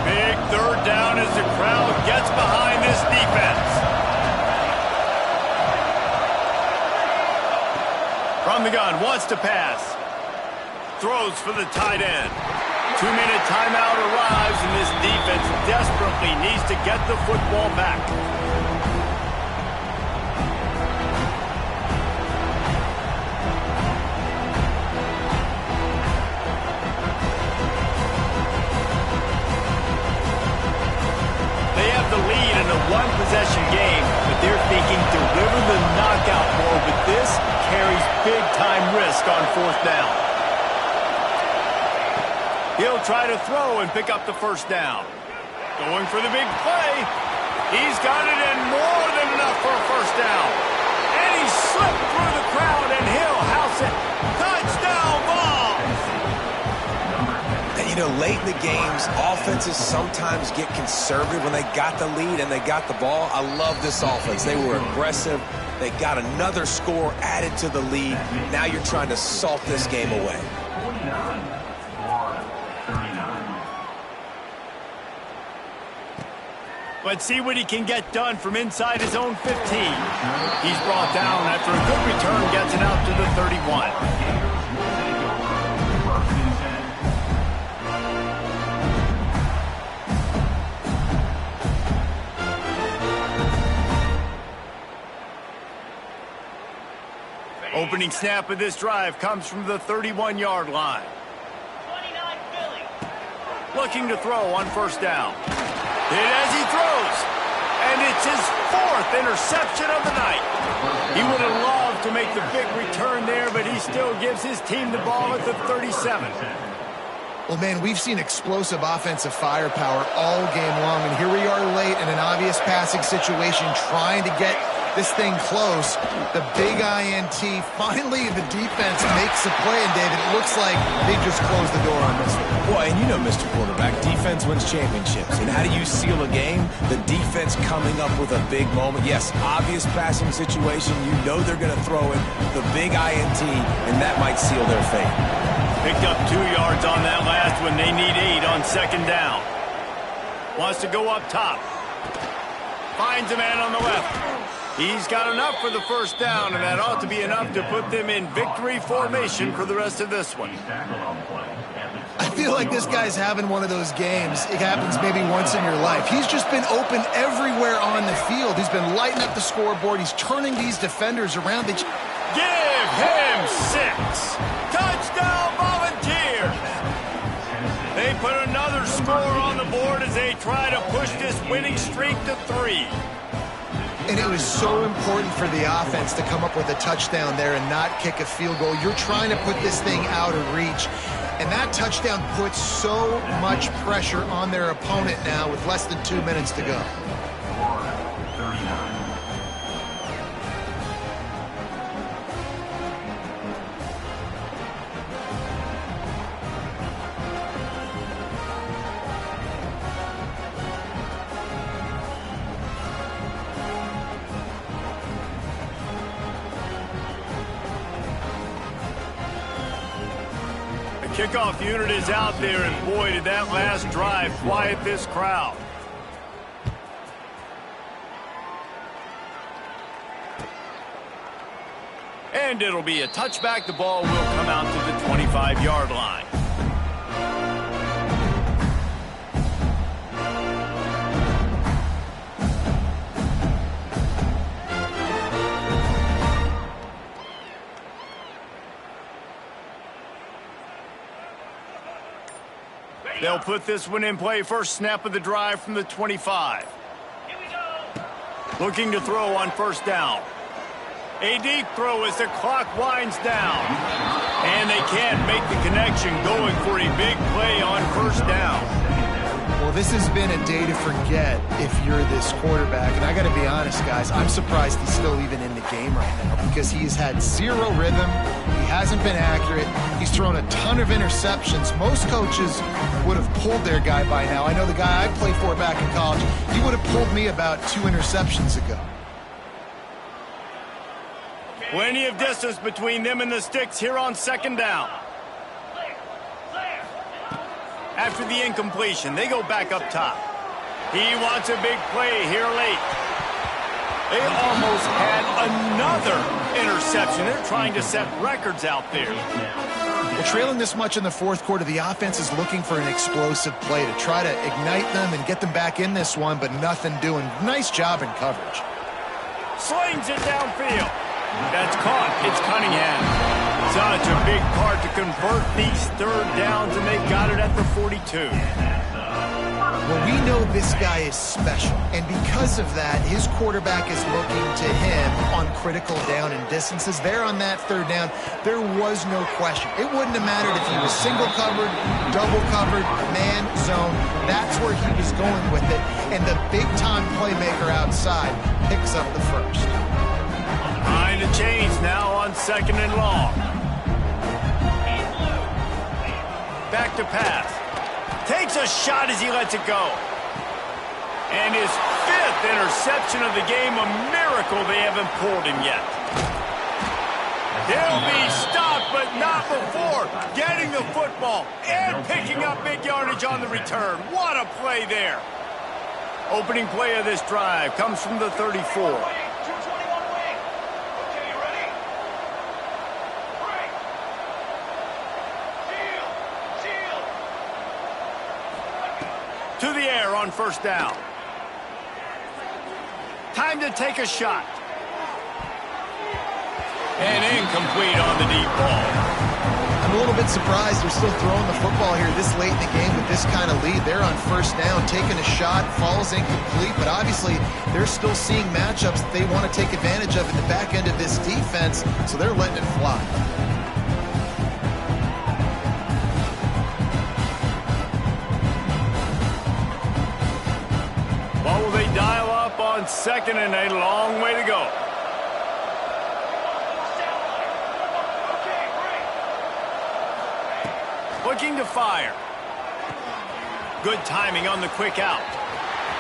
Big third down as the crowd gets behind this defense. From the gun, wants to pass. Throws for the tight end. 2-minute timeout arrives, and this defense desperately needs to get the football back. They have the lead in a one-possession game, but they're thinking deliver the knockout ball, but this carries big-time risk on fourth down. He'll try to throw and pick up the first down. Going for the big play. He's got it in more than enough for a first down. And he slipped through the crowd, and he'll house it. Touchdown ball! And, you know, late in the games, offenses sometimes get conservative when they got the lead and they got the ball. I love this offense. They were aggressive. They got another score added to the lead. Now you're trying to salt this game away. Let's see what he can get done from inside his own 15. He's brought down after a good return, gets it out to the 31. Opening snap of this drive comes from the 31-yard line. 29 Philly. Looking to throw on first down. Hit as he throws, and it's his fourth interception of the night. He would have loved to make the big return there, but he still gives his team the ball at the 37. Well, man, we've seen explosive offensive firepower all game long, and here we are late in an obvious passing situation trying to get this thing close. The big INT. Finally, the defense makes a play, and David, it looks like they just closed the door on this one. Well, and you know, Mr. Quarterback, defense wins championships. And how do you seal a game? The defense coming up with a big moment. Yes, obvious passing situation. You know they're going to throw it. The big INT, and that might seal their fate. Picked up 2 yards on that last one. They need 8 on second down. Wants to go up top. Finds a man on the left. He's got enough for the first down, and that ought to be enough to put them in victory formation for the rest of this one. I feel like this guy's having one of those games. It happens maybe once in your life. He's just been open everywhere on the field. He's been lighting up the scoreboard. He's turning these defenders around. Give him 6. Touchdown Volunteers. They put another score on the board as they try to push this winning streak to 3. And it was so important for the offense to come up with a touchdown there and not kick a field goal. You're trying to put this thing out of reach. And that touchdown puts so much pressure on their opponent now with less than 2 minutes to go. Kickoff unit is out there, and boy, did that last drive quiet this crowd. And it'll be a touchback. The ball will come out to the 25-yard line. They'll put this one in play. First snap of the drive from the 25. Looking to throw on first down. A deep throw as the clock winds down. And they can't make the connection, going for a big play on first down. Well, this has been a day to forget if you're this quarterback. And I got to be honest, guys, I'm surprised he's still even in the game right now because he has had zero rhythm. He hasn't been accurate. He's thrown a ton of interceptions. Most coaches would have pulled their guy by now. I know the guy I played for back in college, he would have pulled me about 2 interceptions ago. Plenty of distance between them and the sticks here on second down. After the incompletion, they go back up top. He wants a big play here late. They almost had another interception. They're trying to set records out there. Well, trailing this much in the fourth quarter, the offense is looking for an explosive play to try to ignite them and get them back in this one, but nothing doing. Nice job in coverage. Slings it downfield. That's caught. It's Cunningham. Such a big part to convert these third downs, and they've got it at the 42. Well, we know this guy is special, and because of that, his quarterback is looking to him on critical down and distances. There on that third down, there was no question. It wouldn't have mattered if he was single covered, double covered, man, zone. That's where he was going with it, and the big-time playmaker outside picks up the first. Trying to change now on second and long. Back to pass. Takes a shot as he lets it go. And his 5th interception of the game, a miracle they haven't pulled him yet. He'll be stopped, but not before getting the football and picking up big yardage on the return. What a play there. Opening play of this drive comes from the 34. To the air on first down. Time to take a shot. And incomplete on the deep ball. I'm a little bit surprised they're still throwing the football here this late in the game with this kind of lead. They're on first down, taking a shot, falls incomplete, but obviously they're still seeing matchups that they want to take advantage of in the back end of this defense, so they're letting it fly. Will they dial up on second and a long way to go? Looking to fire. Good timing on the quick out.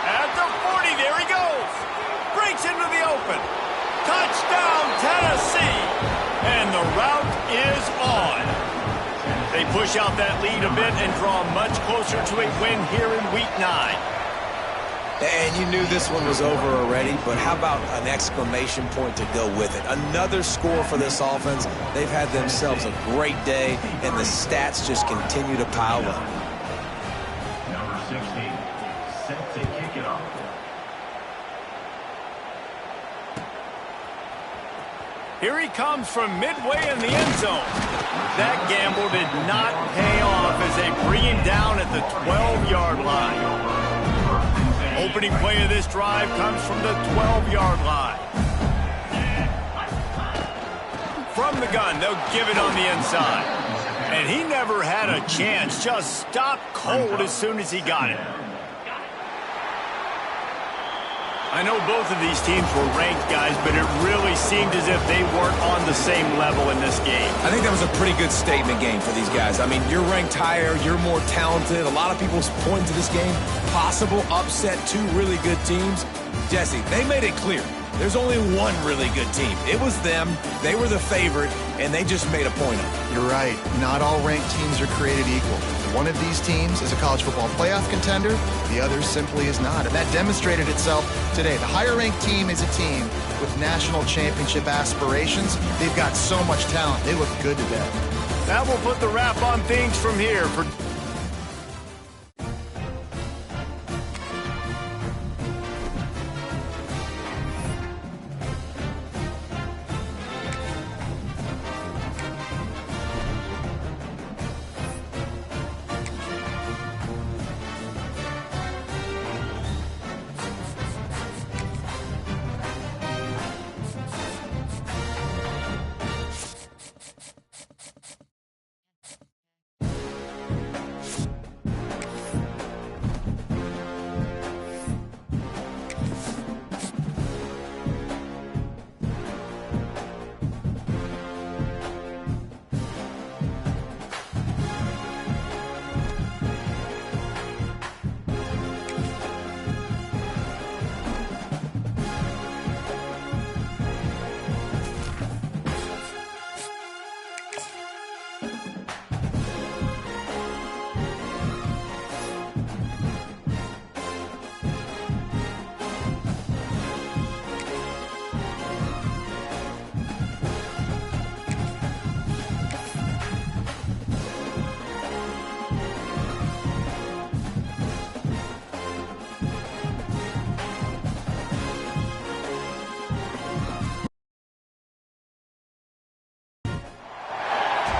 At the 40, there he goes. Breaks into the open. Touchdown, Tennessee. And the route is on. They push out that lead a bit and draw much closer to a win here in Week 9. And you knew this one was over already, but how about an exclamation point to go with it? Another score for this offense. They've had themselves a great day, and the stats just continue to pile up. Number 16, set to kick it off. Here he comes from midway in the end zone. That gamble did not pay off as they bring him down at the 12-yard line. Opening play of this drive comes from the 12-yard line. From the gun, they'll give it on the inside. And he never had a chance, just stopped cold as soon as he got it. I know both of these teams were ranked, guys, but it really seemed as if they weren't on the same level in this game. I think that was a pretty good statement game for these guys. I mean, you're ranked higher, you're more talented. A lot of people point to this game. Possible upset, 2 really good teams. Jesse, they made it clear. There's only one really good team. It was them. They were the favorite, and they just made a point of it. You're right. Not all ranked teams are created equal. One of these teams is a college football playoff contender. The other simply is not. And that demonstrated itself today. The higher-ranked team is a team with national championship aspirations. They've got so much talent. They look good today. That will put the wrap on things from here for...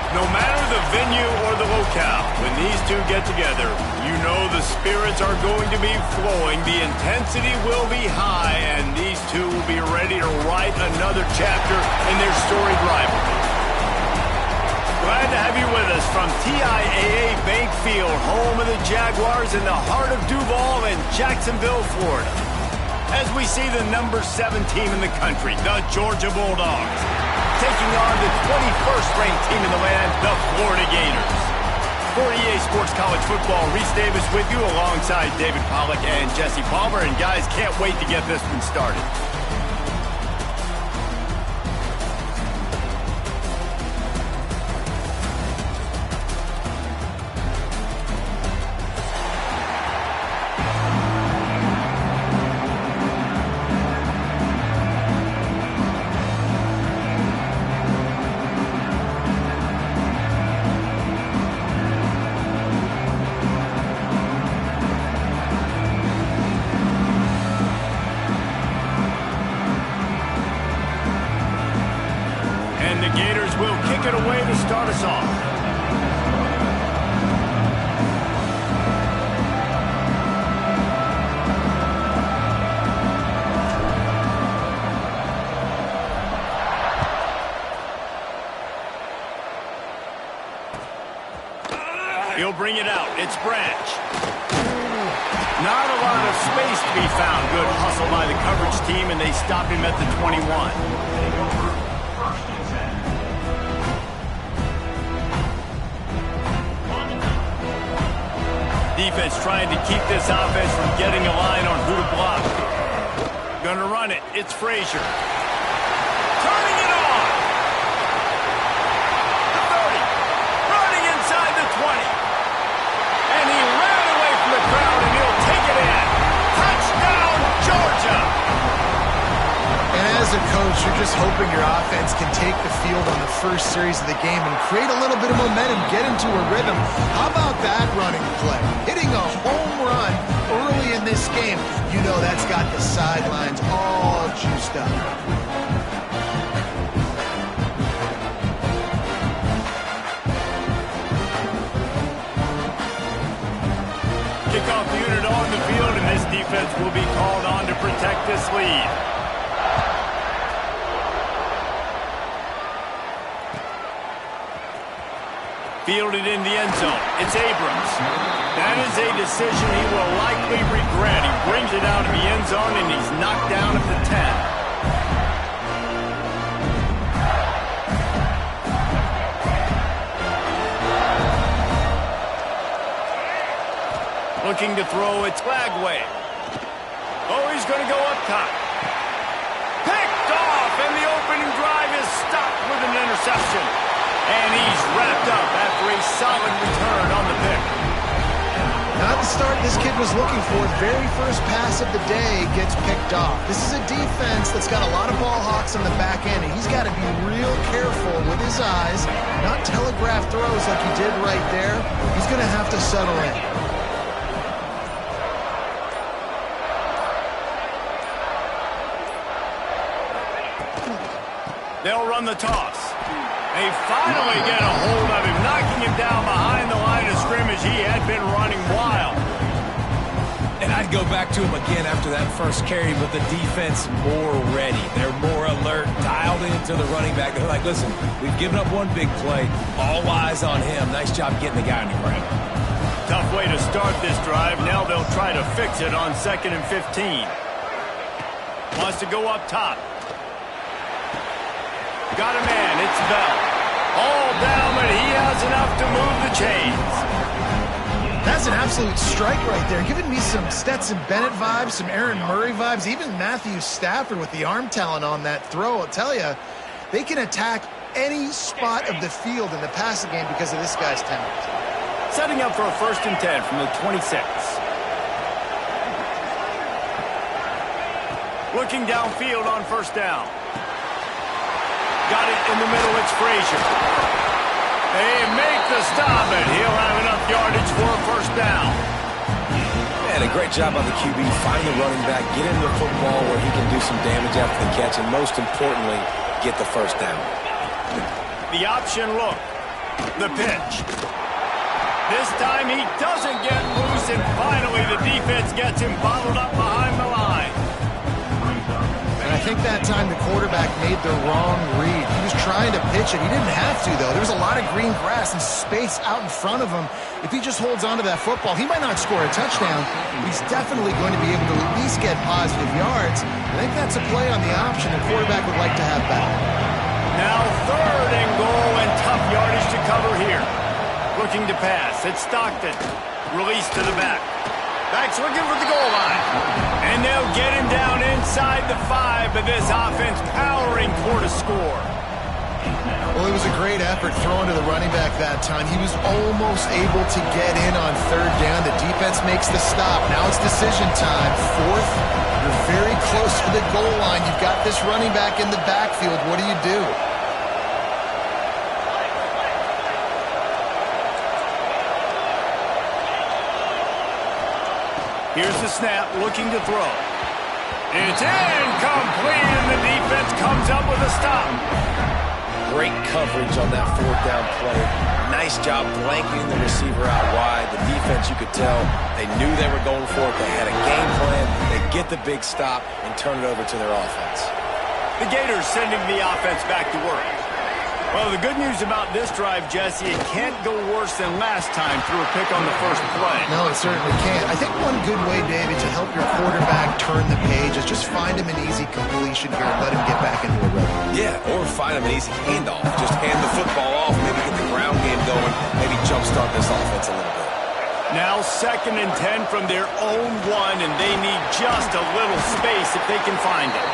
No matter the venue or the locale, when these two get together, you know the spirits are going to be flowing, the intensity will be high, and these two will be ready to write another chapter in their storied rivalry. Glad to have you with us from TIAA Bank Field, home of the Jaguars in the heart of Duval and Jacksonville, Florida. As we see the number 7 team in the country, the Georgia Bulldogs, taking on the 21st ranked team in the land, the Florida Gators. For EA Sports College Football, Reese Davis with you alongside David Pollack and Jesse Palmer. And guys, can't wait to get this one started. It away to start us off. He'll bring it out. It's Branch. Not a lot of space to be found. Good hustle by the coverage team, and they stop him at the 21. Defense trying to keep this offense from getting a line on who to block. Gonna run it. It's Frazier. Turning it on. The 30. Running inside the 20. And he ran away from the crowd, and he'll take it in. Touchdown, Georgia. And as a coach, you're just hoping your offense can take the field on the first series of the game and create a little bit of momentum, get into a rhythm. How about that running play? Hitting a home run early in this game. You know that's got the sidelines all juiced up. Kickoff unit on the field, and this defense will be called on to protect this lead. Fielded in the end zone. It's Abrams. That is a decision he will likely regret. He brings it out of the end zone, and he's knocked down at the 10. Looking to throw, it's Flagway. Oh, he's going to go up top. reception. And he's wrapped up after a solid return on the pick. Not the start this kid was looking for. Very first pass of the day gets picked off. This is a defense that's got a lot of ball hawks on the back end, and he's got to be real careful with his eyes, not telegraph throws like he did right there. He's going to have to settle in. They'll run the toss. They finally get a hold of him, knocking him down behind the line of scrimmage. He had been running wild. And I'd go back to him again after that first carry, but the defense more ready. They're more alert, dialed into the running back. They're like, listen, we've given up one big play. All eyes on him. Nice job getting the guy on the ground. Tough way to start this drive. Now they'll try to fix it on 2nd and 15. Wants to go up top. Got a man. It's Bell. All down, but he has enough to move the chains. That's an absolute strike right there. Giving me some Stetson Bennett vibes, some Aaron Murray vibes, even Matthew Stafford with the arm talent on that throw. I'll tell you, they can attack any spot of the field in the passing game because of this guy's talent. Setting up for a 1st and 10 from the 26. Looking downfield on 1st down. Got it in the middle. It's Frazier. They make the stop, and he'll have enough yardage for a 1st down. And a great job on the QB. Find the running back, get into the football where he can do some damage after the catch, and most importantly, get the 1st down. The option look. The pitch. This time he doesn't get loose, and finally the defense gets him bottled up behind the line. And I think that time the quarterback made the wrong read. He was trying to pitch it. He didn't have to, though. There was a lot of green grass and space out in front of him. If he just holds on to that football, he might not score a touchdown, but he's definitely going to be able to at least get positive yards. I think that's a play on the option the quarterback would like to have back. Now 3rd and goal, and tough yardage to cover here. Looking to pass. It's Stockton. Release to the back. Back's looking for the goal line. And they'll get him down inside the 5, but this offense powering for the score. Well, it was a great effort throwing to the running back that time. He was almost able to get in on 3rd down. The defense makes the stop. Now it's decision time. 4th, you're very close to the goal line. You've got this running back in the backfield. What do you do? Here's the snap, looking to throw. It's incomplete, and the defense comes up with a stop. Great coverage on that 4th down play. Nice job blanketing the receiver out wide. The defense, you could tell, they knew they were going for it. They had a game plan. They get the big stop and turn it over to their offense. The Gators sending the offense back to work. Well, the good news about this drive, Jesse, it can't go worse than last time through a pick on the 1st play. No, it certainly can't. I think one good way, David, to help your quarterback turn the page is just find him an easy completion here and let him get back into a rhythm. Yeah, or find him an easy handoff. Just hand the football off, maybe get the ground game going, maybe jumpstart this offense a little bit. Now 2nd and 10 from their own 1, and they need just a little space if they can find it.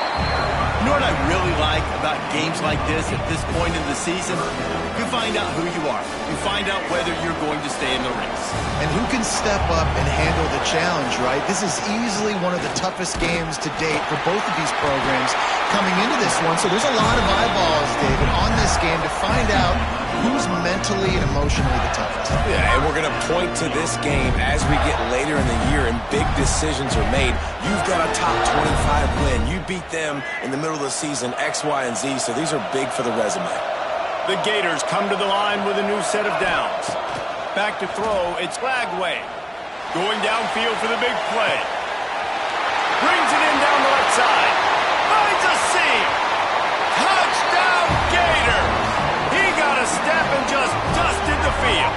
You know what I really like about games like this at this point in the season? You find out who you are. You find out whether you're going to stay in the race. And who can step up and handle the challenge, right? This is easily one of the toughest games to date for both of these programs coming into this one. So there's a lot of eyeballs, David, on this game to find out who's mentally and emotionally the toughest. Yeah, and we're going to point to this game as we get later in the year and big decisions are made. You've got a top 25 win. You beat them in the middle of the season, X, Y, and Z, so these are big for the resume. The Gators come to the line with a new set of downs. Back to throw, it's Lagway. Going downfield for the big play. Brings it in down the left side. Finds a seam. Touchdown, Gator! He got a step and just dusted the field.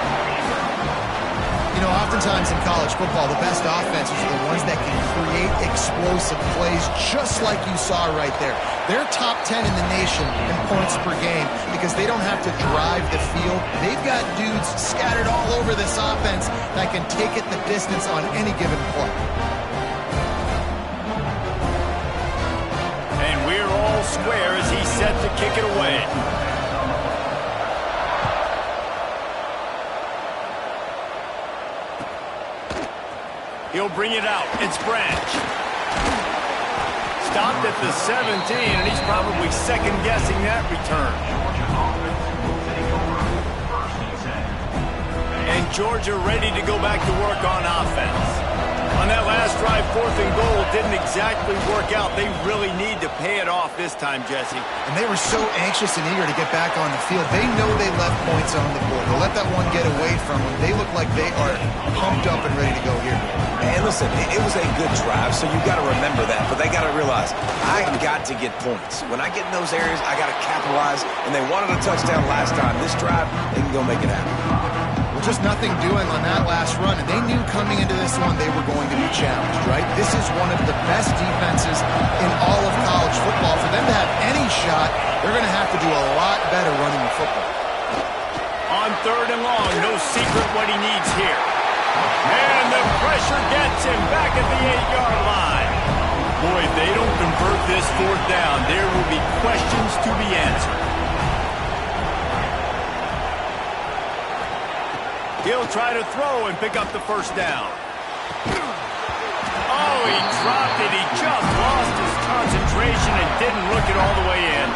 You know, oftentimes in college football, the best offenses are the ones that can create explosive plays just like you saw right there. They're top 10 in the nation in points per game because they don't have to drive the field. They've got dudes scattered all over this offense that can take it the distance on any given play. And we're all square as he's set to kick it away. He'll bring it out. It's Branch. Stopped at the 17, and he's probably second-guessing that return. And Georgia ready to go back to work on offense. On that last drive, 4th and goal didn't exactly work out. They really need to pay it off this time, Jesse. And they were so anxious and eager to get back on the field. They know they left points on the board. They let that one get away from them. They look like they are pumped up and ready to go here. And listen, it was a good drive, so you got to remember that. But they got to realize, I got to get points. When I get in those areas, I got to capitalize. And they wanted a touchdown last time. This drive, they can go make it happen. Just nothing doing on that last run, and they knew coming into this one they were going to be challenged, right? This is one of the best defenses in all of college football. For them to have any shot, they're going to have to do a lot better running the football. On 3rd and long, no secret what he needs here. And the pressure gets him back at the 8-yard line. Boy, if they don't convert this 4th down, there will be questions to be answered. He'll try to throw and pick up the 1st down. Oh, he dropped it. He just lost his concentration and didn't look it all the way in.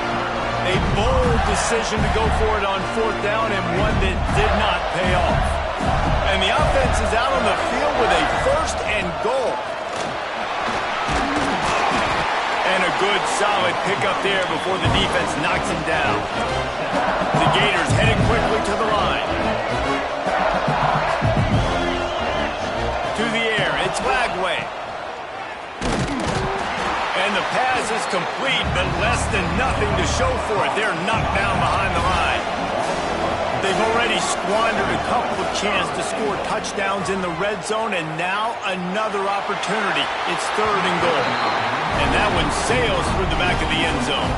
A bold decision to go for it on 4th down and one that did not pay off. And the offense is out on the field with a 1st and goal. And a good, solid pickup there before the defense knocks him down. The Gators heading quickly to the line. To the air, it's Lagway. And the pass is complete, but less than nothing to show for it. They're knocked down behind the line. They've already squandered a couple of chances to score touchdowns in the red zone, and now another opportunity. It's 3rd and goal. And that one sails through the back of the end zone.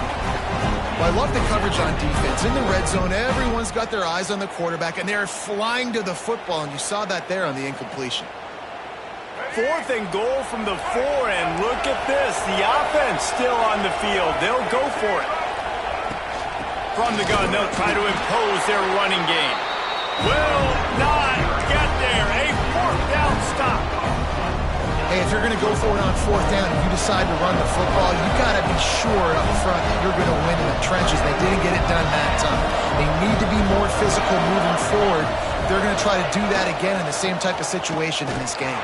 Well, I love the coverage on defense. In the red zone, everyone's got their eyes on the quarterback, and they're flying to the football, and you saw that there on the incompletion. 4th and goal from the 4, and look at this. The offense still on the field. They'll go for it. From the gun, they'll try to impose their running game. Will not get there. A 4th down stop. Hey, if you're going to go for it on 4th down and you decide to run the football, you got to be sure up front that you're going to win in the trenches. They didn't get it done that time. They need to be more physical moving forward. They're going to try to do that again in the same type of situation in this game.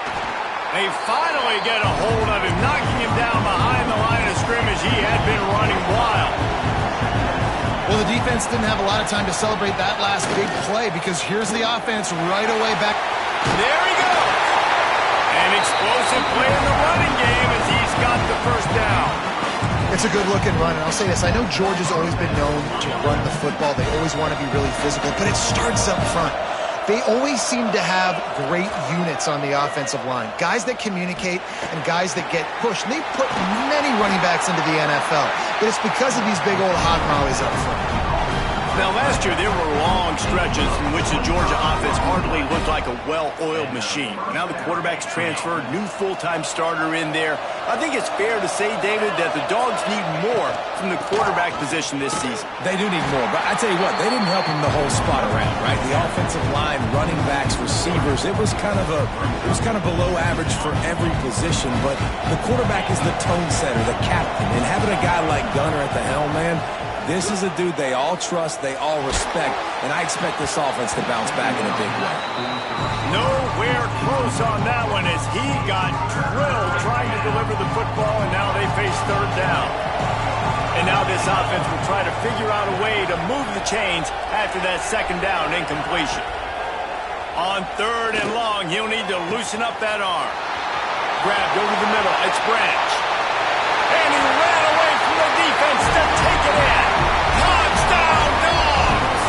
They finally get a hold of him, knocking him down behind the line of scrimmage. He had been running wild. Well, the defense didn't have a lot of time to celebrate that last big play because here's the offense right away back. There he goes. An explosive play in the running game as he's got the 1st down. It's a good-looking run, and I'll say this. I know Georgia's always been known to run the football. They always want to be really physical, but it starts up front. They always seem to have great units on the offensive line. Guys that communicate and guys that get pushed. And they put many running backs into the NFL. But it's because of these big old hog mollies up front. Now, last year, there were long stretches in which the Georgia offense hardly looked like a well-oiled machine. Now the quarterback's transferred, new full-time starter in there. I think it's fair to say, David, that the Dogs need more from the quarterback position this season. They do need more, but I tell you what, they didn't help him the whole spot around, right? The offensive line, running backs, receivers, it was kind of below average for every position, but the quarterback is the tone setter, the captain, and having a guy like Gunner at the helm, man, this is a dude they all trust, they all respect, and I expect this offense to bounce back in a big way. Nowhere close on that one as he got drilled trying to deliver the football, and now they face 3rd down. And now this offense will try to figure out a way to move the chains after that 2nd down incompletion. On 3rd and long, he'll need to loosen up that arm. Grabbed over the middle, it's Branch. And he ran away from the defense to take it in. Touchdown, Dogs!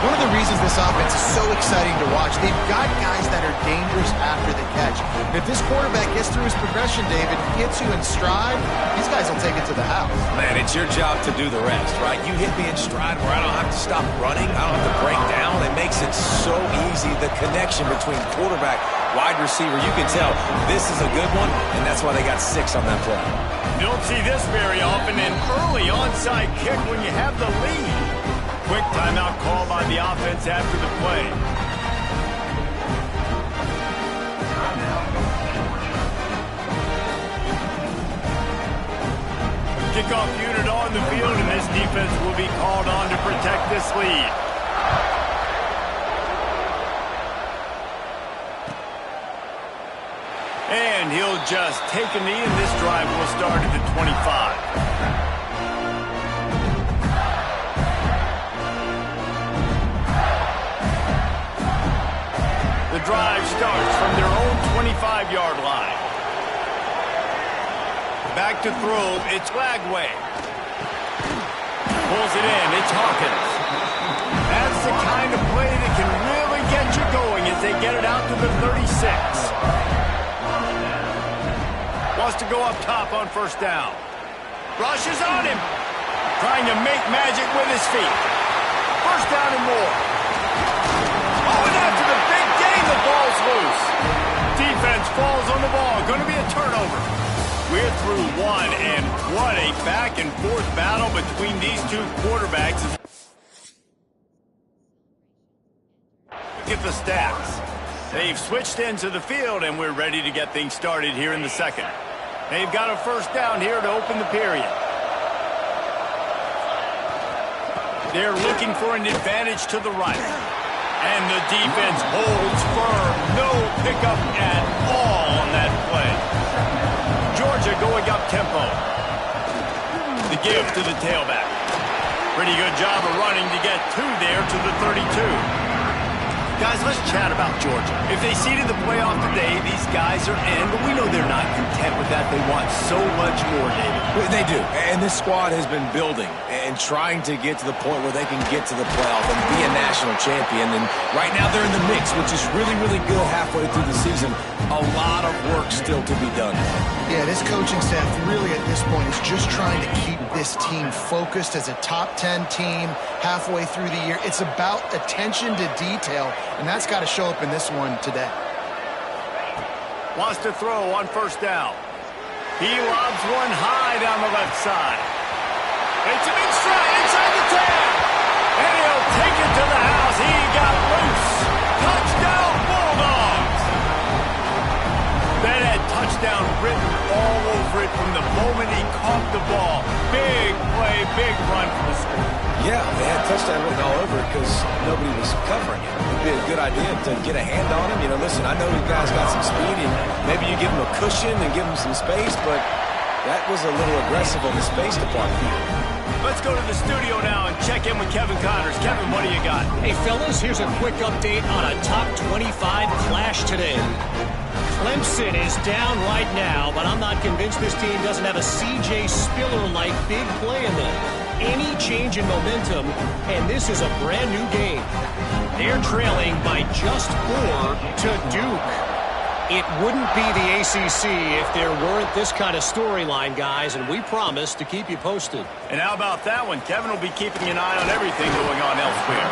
One of the reasons this offense is so exciting to watch, they've got guys that are dangerous after the catch. And if this quarterback gets through his progression, David, gets you in stride, these guys will take it to the house. Man, it's your job to do the rest, right? You hit me in stride where I don't have to stop running. I don't have to break down. It makes it so easy, the connection between quarterback, wide receiver. You can tell this is a good one, and that's why they got 6 on that play. You don't see this very often, an early onside kick when you have the lead. Quick timeout call by the offense after the play. Kickoff unit on the field, and this defense will be called on to protect this lead. And he'll just take a knee, and this drive will start at the 25. The drive starts from their own 25-yard line. Back to throw, it's Lagway. Pulls it in, it's Hawkins. That's the kind of play that can really get you going as they get it out to the 36. Wants to go up top on first down. Rush is on him. Trying to make magic with his feet. First down and more. Oh, and after the big gain, the ball's loose. Defense falls on the ball. Going to be a turnover. We're through one, and what a back-and-forth battle between these two quarterbacks. Look at the stats. They've switched into the field, and we're ready to get things started here in the second. They've got a first down here to open the period. They're looking for an advantage to the right. And the defense holds firm. No pickup at all on that play. Georgia going up tempo. The give to the tailback. Pretty good job of running to get two there to the 32. Guys, let's chat about Georgia. If they seeded the playoff today, these guys are in, but we know they're not content with that. They want so much more, David. Well, they do, and this squad has been building and trying to get to the point where they can get to the playoff and be a national champion. And right now they're in the mix, which is really, really good halfway through the season. A lot of work still to be done. Yeah, this coaching staff really at this point is just trying to keep this team focused as a top 10 team halfway through the year. It's about attention to detail, and that's got to show up in this one today. Wants to throw on first down. He lobs one high down the left side. It's an inside the 10. And he'll take it to the house. He got loose. Touchdown, Bulldogs. That had touchdown written all over it from the moment he caught the ball. Big play, big run for the score. Yeah, they had touchdown written all over it because nobody was covering it. It'd be a good idea to get a hand on him. You know, listen, I know these guys got some speed, and maybe you give him a cushion and give him some space, but that was a little aggressive on the space department. Let's go to the studio now and check in with Kevin Connors. Kevin, what do you got? Hey, fellas, here's a quick update on a top 25 clash today. Clemson is down right now, but I'm not convinced this team doesn't have a C.J. Spiller-like big play in them. Any change in momentum, and this is a brand new game. They're trailing by just 4 to Duke. It wouldn't be the ACC if there weren't this kind of storyline, guys, and we promise to keep you posted. And how about that one? Kevin will be keeping an eye on everything going on elsewhere.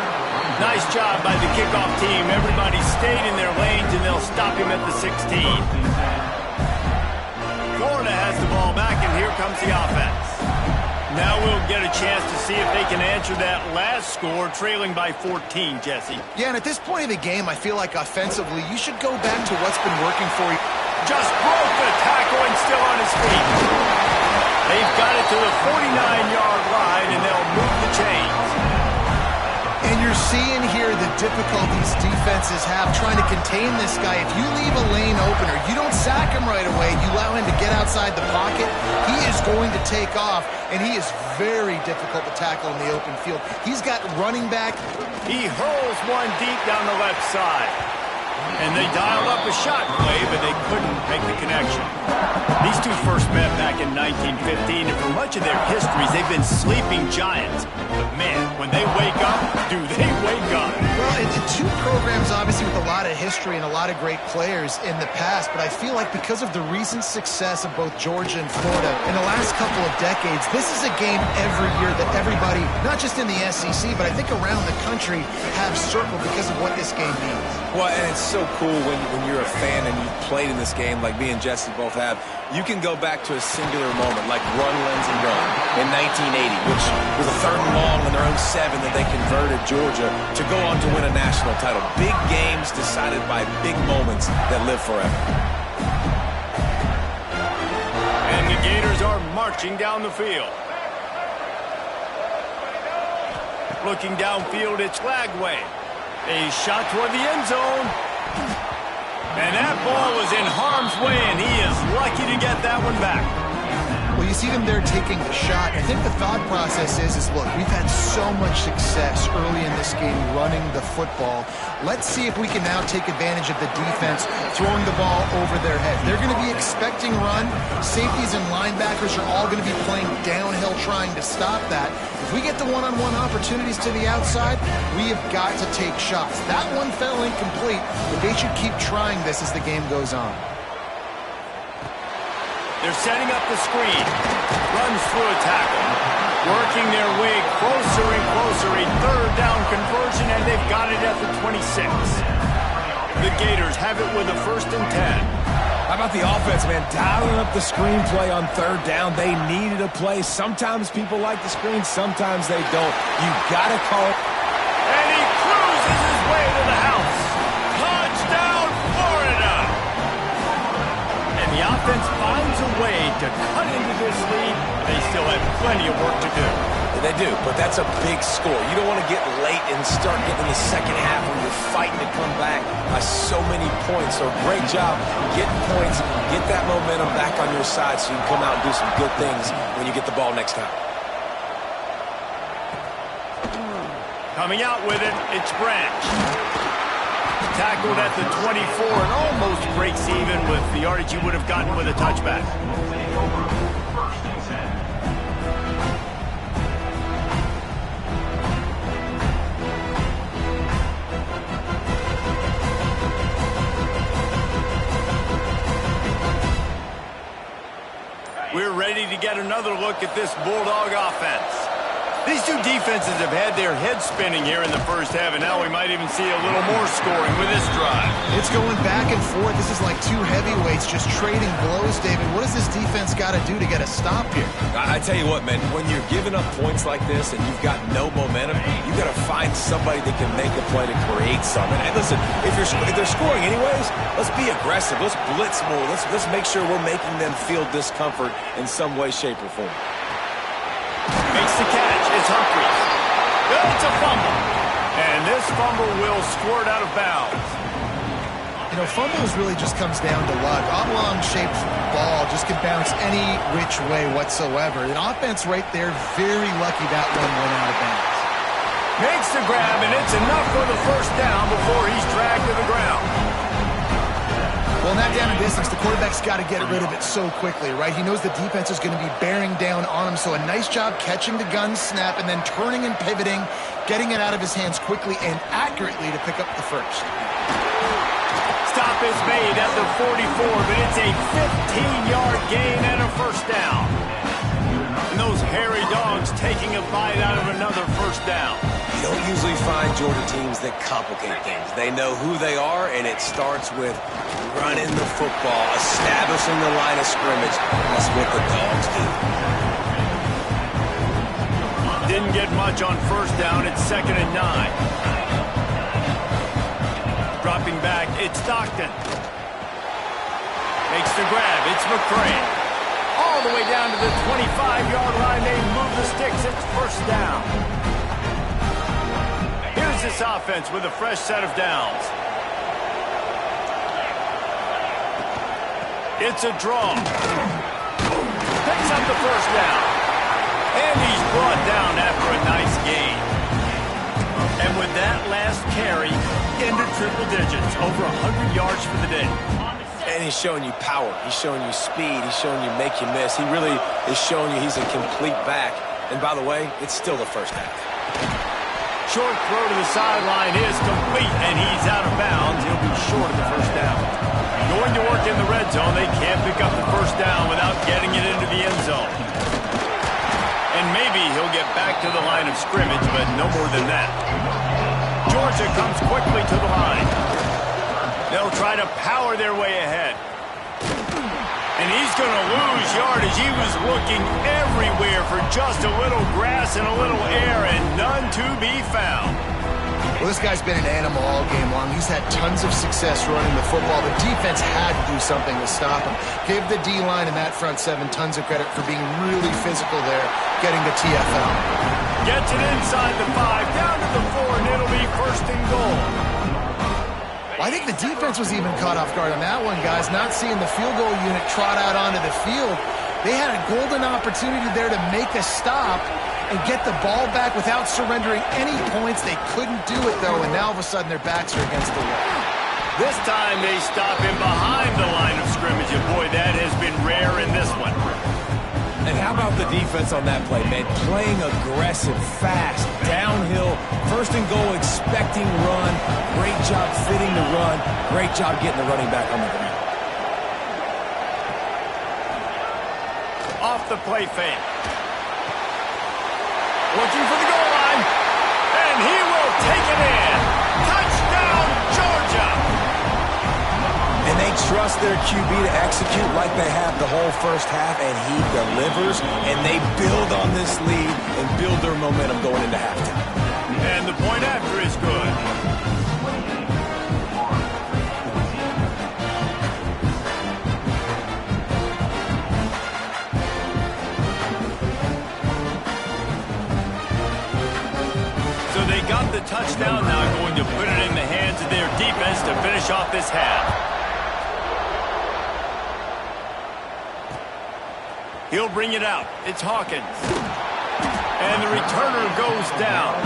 Nice job by the kickoff team. Everybody stayed in their lanes, and they'll stop him at the 16. Florida has the ball back, and here comes the offense. Now we'll get a chance to see if they can answer that last score, trailing by 14, Jesse. Yeah, and at this point of the game, I feel like offensively, you should go back to what's been working for you. Just broke the tackle and still on his feet. They've got it to the 49-yard line, and they'll move the chains. And you're seeing here the difficulties defenses have trying to contain this guy. If you leave a lane open or you don't sack him right away, you allow him to get outside the pocket, he is going to take off, and he is very difficult to tackle in the open field. He's got running back. He hurls one deep down the left side. And they dialed up a shot play, but they couldn't make the connection. These two first met back in 1915, and for much of their histories, they've been sleeping giants. But man, when they wake up, do they wake up? Well, it's two programs, obviously, with a lot of history and a lot of great players in the past, but I feel like because of the recent success of both Georgia and Florida in the last couple of decades, this is a game every year that everybody, not just in the SEC, but I think around the country, have circled because of what this game means. Well, and it's so cool when you're a fan and you've played in this game like me and Jesse both have. You can go back to a singular moment like run, lens, and run in 1980, which was a 3rd and long on their own 7 that they converted Georgia to go on to win a national title. Big games decided by big moments that live forever. And the Gators are marching down the field. Looking downfield, it's Lagway. A shot toward the end zone. And that ball was in harm's way, and he is lucky to get that one back. Well, you see them there taking the shot. I think the thought process is look, we've had so much success early in this game running the football. Let's see if we can now take advantage of the defense throwing the ball over their heads. They're going to be expecting run. Safeties and linebackers are all going to be playing downhill trying to stop that. If we get the one-on-one opportunities to the outside, we have got to take shots. That one fell incomplete, but they should keep trying this as the game goes on. They're setting up the screen. Runs through a tackle. Working their way closer and closer. A third down conversion, and they've got it at the 26. The Gators have it with a 1st and 10. How about the offense, man? Dialing up the screen play on 3rd down. They needed a play. Sometimes people like the screen, sometimes they don't. You got to call it. And he cruises his way to the house. Touchdown, Florida! And the offense finds a way to cut into this lead. They still have plenty of work to do. They do, but that's a big score. You don't want to get late and start getting in the second half when you're fighting to come back by so many points. So great job getting points, get that momentum back on your side so you can come out and do some good things when you get the ball next time. Coming out with it, it's Branch. Tackled at the 24 and almost breaks even with the yardage you would have gotten with a touchback. We're ready to get another look at this Bulldog offense. These two defenses have had their heads spinning here in the first half, and now we might even see a little more scoring with this drive. It's going back and forth. This is like two heavyweights just trading blows, David. What does this defense got to do to get a stop here? I tell you what, man, when you're giving up points like this and you've got no momentum, you got to find somebody that can make a play to create something. And listen, if they're scoring anyways, let's be aggressive. Let's blitz more. Let's make sure we're making them feel discomfort in some way, shape, or form. Makes the catch. It's Humphries. It's a fumble. And this fumble will squirt out of bounds. You know, fumbles really just comes down to luck. Oblong-shaped ball just can bounce any which way whatsoever. An offense right there, very lucky that one went out of bounds. Makes the grab, and it's enough for the 1st down before he's dragged to the ground. Well, in that down and distance, the quarterback's got to get rid of it so quickly, right? He knows the defense is going to be bearing down on him, so a nice job catching the gun snap and then turning and pivoting, getting it out of his hands quickly and accurately to pick up the 1st. Stop is made at the 44, but it's a 15-yard gain and a 1st down. And those hairy dogs taking a bite out of another 1st down. You don't usually find Georgia teams that complicate things. They know who they are, and it starts with running the football, establishing the line of scrimmage. That's what the dogs do. Didn't get much on 1st down. It's 2nd and 9. Dropping back, it's Stockton. Makes the grab, it's McCray. All the way down to the 25-yard line. They move the sticks. It's 1st down. Here's this offense with a fresh set of downs. It's a draw. Picks up the 1st down. And he's brought down after a nice gain. And with that last carry, into triple digits, over 100 yards for the day. And he's showing you power. He's showing you speed. He's showing you make you miss. He really is showing you he's a complete back. And by the way, it's still the 1st half. Short throw to the sideline is complete, and he's out of bounds. He'll be short of the 1st down. Going to work in the red zone. They can't pick up the 1st down without getting it into the end zone. And maybe he'll get back to the line of scrimmage, but no more than that. Georgia comes quickly to the line. They'll try to power their way ahead. And he's going to lose yardage. He was looking everywhere for just a little grass and a little air, and none to be found. Well, this guy's been an animal all game long. He's had tons of success running the football. The defense had to do something to stop him. Give the D-line and that front seven tons of credit for being really physical there, getting the TFL. Gets it inside the 5, down to the 4, and it'll be first and goal. Well, I think the defense was even caught off guard on that one, guys. Not seeing the field goal unit trot out onto the field. They had a golden opportunity there to make a stop and get the ball back without surrendering any points. They couldn't do it, though, and now all of a sudden their backs are against the wall. This time they stop him behind the line of scrimmage, and boy, that has been rare in this one. And how about the defense on that play, man? Playing aggressive, fast, downhill, first and goal, expecting run. Great job fitting the run. Great job getting the running back on the ground. Off the play fake. Looking for the goal line, and he will take it in. Touchdown, Georgia! And they trust their QB to execute like they have the whole first half, and he delivers, and they build on this lead and build their momentum going into halftime. And the point after is good. Got the touchdown, now going to put it in the hands of their defense to finish off this half. He'll bring it out. It's Hawkins. And the returner goes down.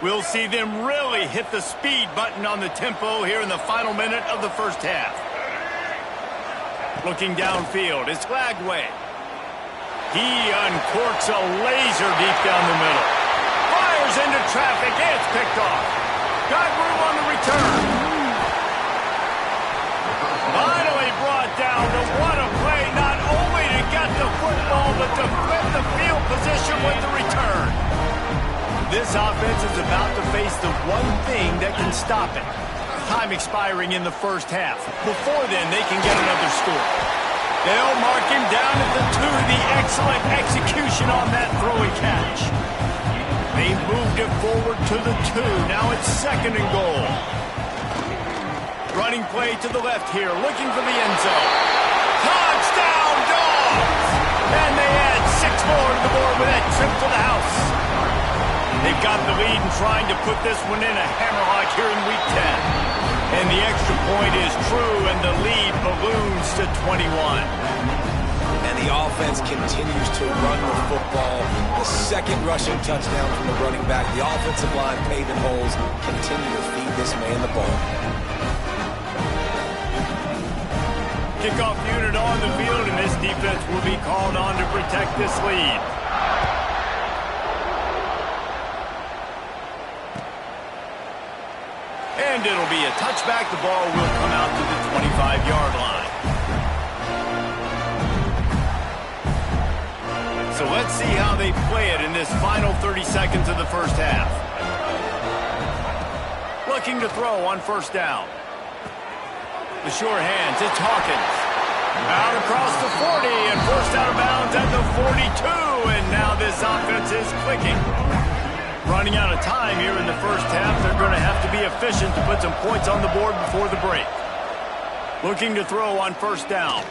We'll see them really hit the speed button on the tempo here in the final minute of the first half. Looking downfield, it's Lagway. He uncorks a laser deep down the middle. Fires into traffic, and it's picked off. Got room on the return. Finally brought down to what a play, not only to get the football, but to flip the field position with the return. This offense is about to face the one thing that can stop it. Time expiring in the first half. Before then, they can get another score. They'll mark him down at the 2. The excellent execution on that throw and catch. They moved it forward to the 2. Now it's second and goal. Running play to the left here, looking for the end zone. Touchdown, Dogs! And they add 6 more to the board with that trip to the house. They've got the lead and trying to put this one in a hammerlock here in Week 10. And the extra point is true, and the lead balloons to 21. And the offense continues to run the football. The second rushing touchdown from the running back. The offensive line paving holes. Continue to feed this man the ball. Kickoff unit on the field, and this defense will be called on to protect this lead. And it'll be a touchback. The ball will come out to the 25-yard line. So let's see how they play it in this final 30 seconds of the first half. Looking to throw on first down. The sure hands, it's Hawkins. Out across the 40 and forced out of bounds at the 42. And now this offense is clicking. Running out of time here in the first half. They're going to have to be efficient to put some points on the board before the break. Looking to throw on first down.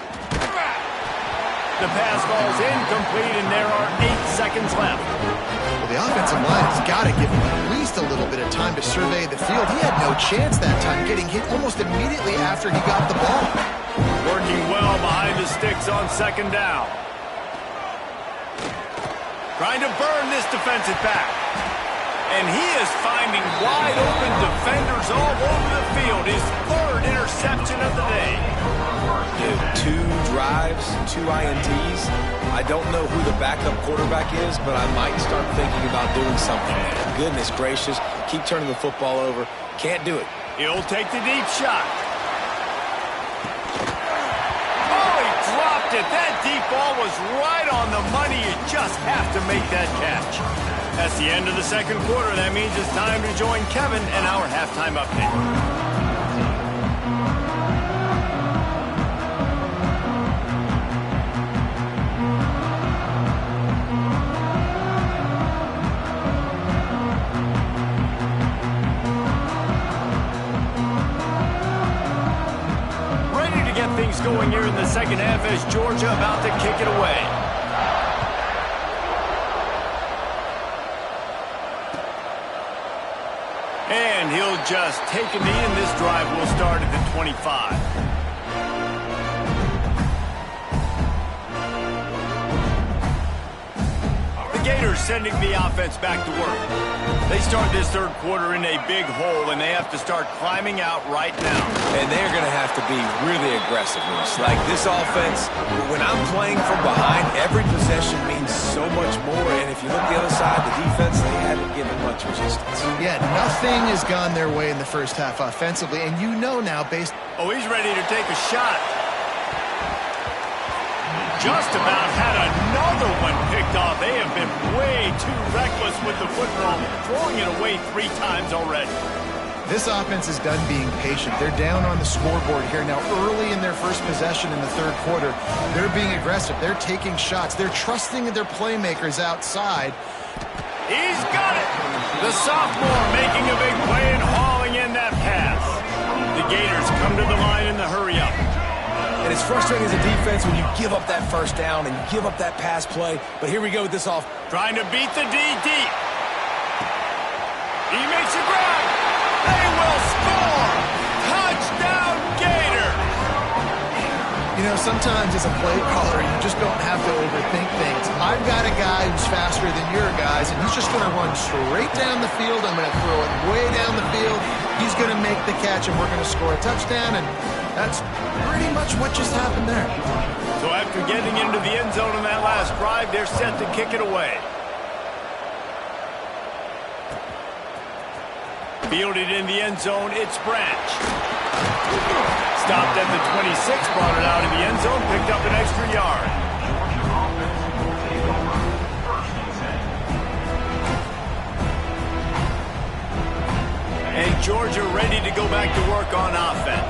The pass falls incomplete, and there are 8 seconds left. Well, the offensive line has got to give him at least a little bit of time to survey the field. He had no chance that time, getting hit almost immediately after he got the ball. Working well behind the sticks on second down. Trying to burn this defensive back. And he is finding wide-open defenders all over the field. His 3rd interception of the day. Dude, 2 drives, 2 INTs. I don't know who the backup quarterback is, but I might start thinking about doing something there. Goodness gracious. Keep turning the football over. Can't do it. He'll take the deep shot. Oh, he dropped it. That deep ball was right on the money. You just have to make that catch. That's the end of the second quarter. That means it's time to join Kevin and our halftime update. going here in the second half as Georgia about to kick it away. And he'll just take a knee, and this drive will start at the 25. Gators sending the offense back to work. They start this third quarter in a big hole, and they have to start climbing out right now. And they're going to have to be really aggressive. Like this offense, when I'm playing from behind, every possession means so much more. And if you look the other side, the defense, they haven't given much resistance. Yeah, nothing has gone their way in the first half offensively, and you know now based... Oh, he's ready to take a shot. Just about had another one picked off. They have been way too reckless with the football, throwing it away 3 times already. This offense is done being patient. They're down on the scoreboard here now early in their first possession in the third quarter. They're being aggressive. They're taking shots. They're trusting their playmakers outside. He's got it. The sophomore making a big play and hauling in that pass. The Gators come to the line in the hurry-up. And it's frustrating as a defense when you give up that first down and you give up that pass play. But here we go with this off. Trying to beat the D deep. He makes a grab. They will score. Touchdown, Gator. You know, sometimes as a play caller, you just don't have to overthink things. I've got a guy who's faster than your guys, and he's just going to run straight down the field. I'm going to throw it way down the field. He's going to make the catch, and we're going to score a touchdown, and that's pretty much what just happened there. So after getting into the end zone in that last drive, they're set to kick it away. Fielded in the end zone, it's Branch. Stopped at the 26, brought it out of the end zone, picked up an extra yard. And Georgia ready to go back to work on offense.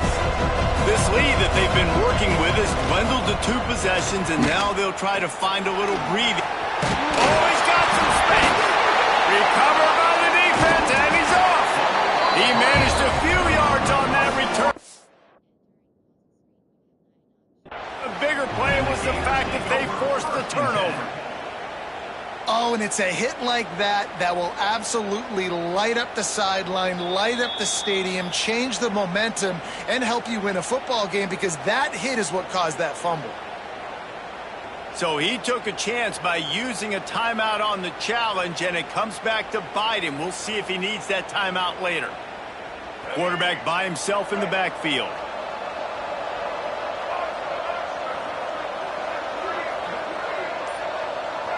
This lead that they've been working with has dwindled to 2 possessions, and now they'll try to find a little breathing. Oh, he's got some space. Recovered by the defense, and he's off. He managed a few yards on that return. The bigger play was the fact that they forced the turnover. Oh, and it's a hit like that that will absolutely light up the sideline, light up the stadium, change the momentum, and help you win a football game, because that hit is what caused that fumble. So he took a chance by using a timeout on the challenge, and it comes back to bite him. We'll see if he needs that timeout later. Quarterback by himself in the backfield.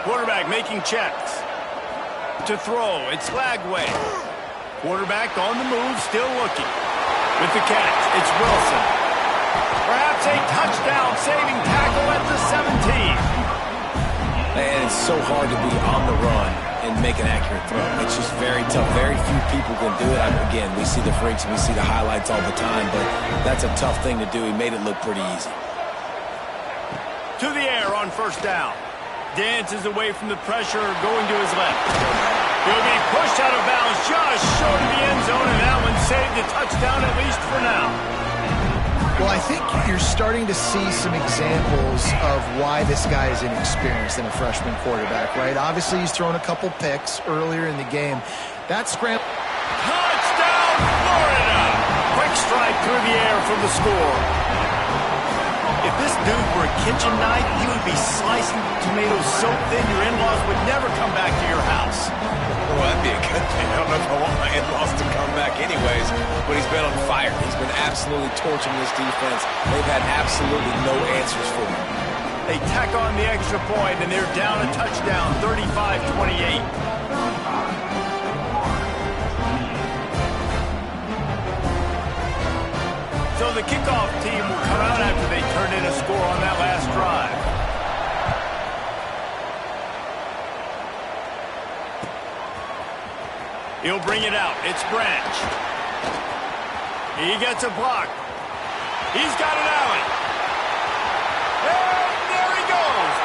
Quarterback making checks. To throw, it's Lagway. Quarterback on the move, still looking. With the catch, it's Wilson. Perhaps a touchdown-saving tackle at the 17. And it's so hard to be on the run and make an accurate throw. It's just very tough. Very few people can do it. Again, we see the freaks and we see the highlights all the time, but that's a tough thing to do. He made it look pretty easy. To the air on first down. Dances away from the pressure, going to his left. He'll be pushed out of bounds just short of the end zone, and that one saved a touchdown, at least for now. Well, I think you're starting to see some examples of why this guy is inexperienced in a freshman quarterback, right? Obviously, he's thrown a couple picks earlier in the game. That scramble... Touchdown, Florida! Quick strike through the air for the score. If this dude were a kitchen knife, he would be slicing tomatoes so thin your in-laws would never come back to your house. Well, that'd be a good thing. I don't know if I want my in-laws to come back anyways, but he's been on fire. He's been absolutely torching this defense. They've had absolutely no answers for him. They tack on the extra point, and they're down a touchdown, 35-28. So the kickoff team will come out after they turn in a score on that last drive. He'll bring it out. It's Branch. He gets a block. He's got an alley. And there he goes.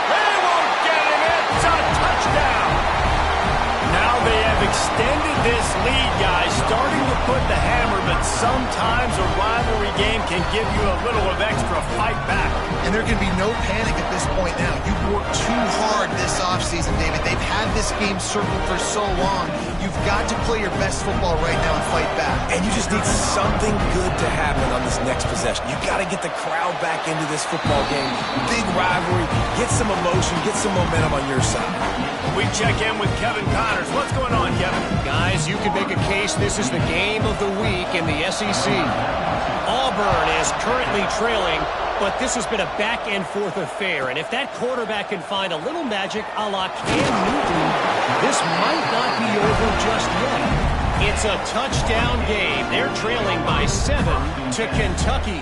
They won't get him. It's a touchdown. Now they have extended this lead, guys. Starting to put the hammer, but sometimes a rivalry game can give you a little of extra fight back. And there can be no panic at this point now. You've worked too hard this offseason, David. They've had this game circled for so long. You've got to play your best football right now and fight back. And you just need something good to happen on this next possession. You got to get the crowd back into this football game. Big rivalry. Get some emotion. Get some momentum on your side. We check in with Kevin Connors. What's going on, Kevin? Guys, you can make a case this is the game of the week in the SEC. Auburn is currently trailing, but this has been a back-and-forth affair. And if that quarterback can find a little magic a la Cam Newton, this might not be over just yet. It's a touchdown game. They're trailing by 7 to Kentucky.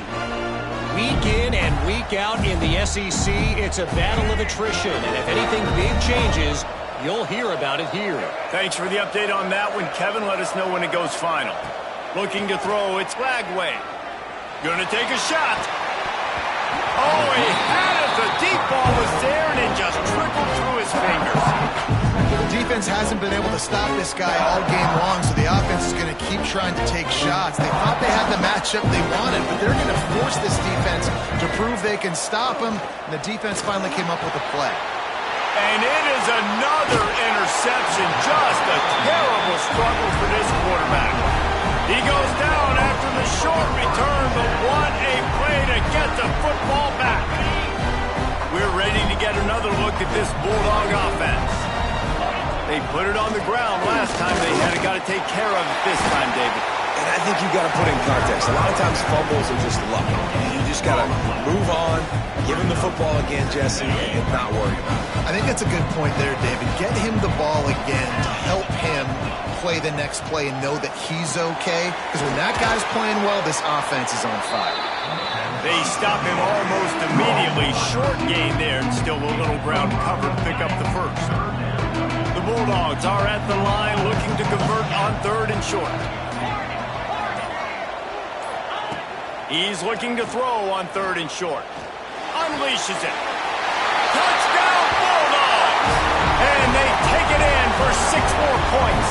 Week in and week out in the SEC, it's a battle of attrition. And if anything big changes, you'll hear about it here. Thanks for the update on that one, Kevin. Let us know when it goes final. Looking to throw, it's Flagway. Gonna take a shot. Oh, he had it. The deep ball was there, and it just trickled through his fingers. The defense hasn't been able to stop this guy all game long, so the offense is going to keep trying to take shots. They thought they had the matchup they wanted, but they're going to force this defense to prove they can stop him, and the defense finally came up with a play. And it is another interception. Just a terrible struggle for this quarterback. He goes down after the short return, but what a play to get the football back. We're ready to get another look at this Bulldog offense. They put it on the ground last time. They had got to take care of it this time, David. And I think you've got to put in context. A lot of times fumbles are just luck. You just got to move on, give him the football again, Jesse, and not worry about it. I think that's a good point there, David. Get him the ball again to help him play the next play and know that he's okay. Because when that guy's playing well, this offense is on fire. They stop him almost immediately. Short gain there, and still a little ground covered to pick up the first. The Bulldogs are at the line looking to convert on 3rd and short. He's looking to throw on 3rd and short. Unleashes it. Touchdown Bulldogs! And they take it in for 6 more points.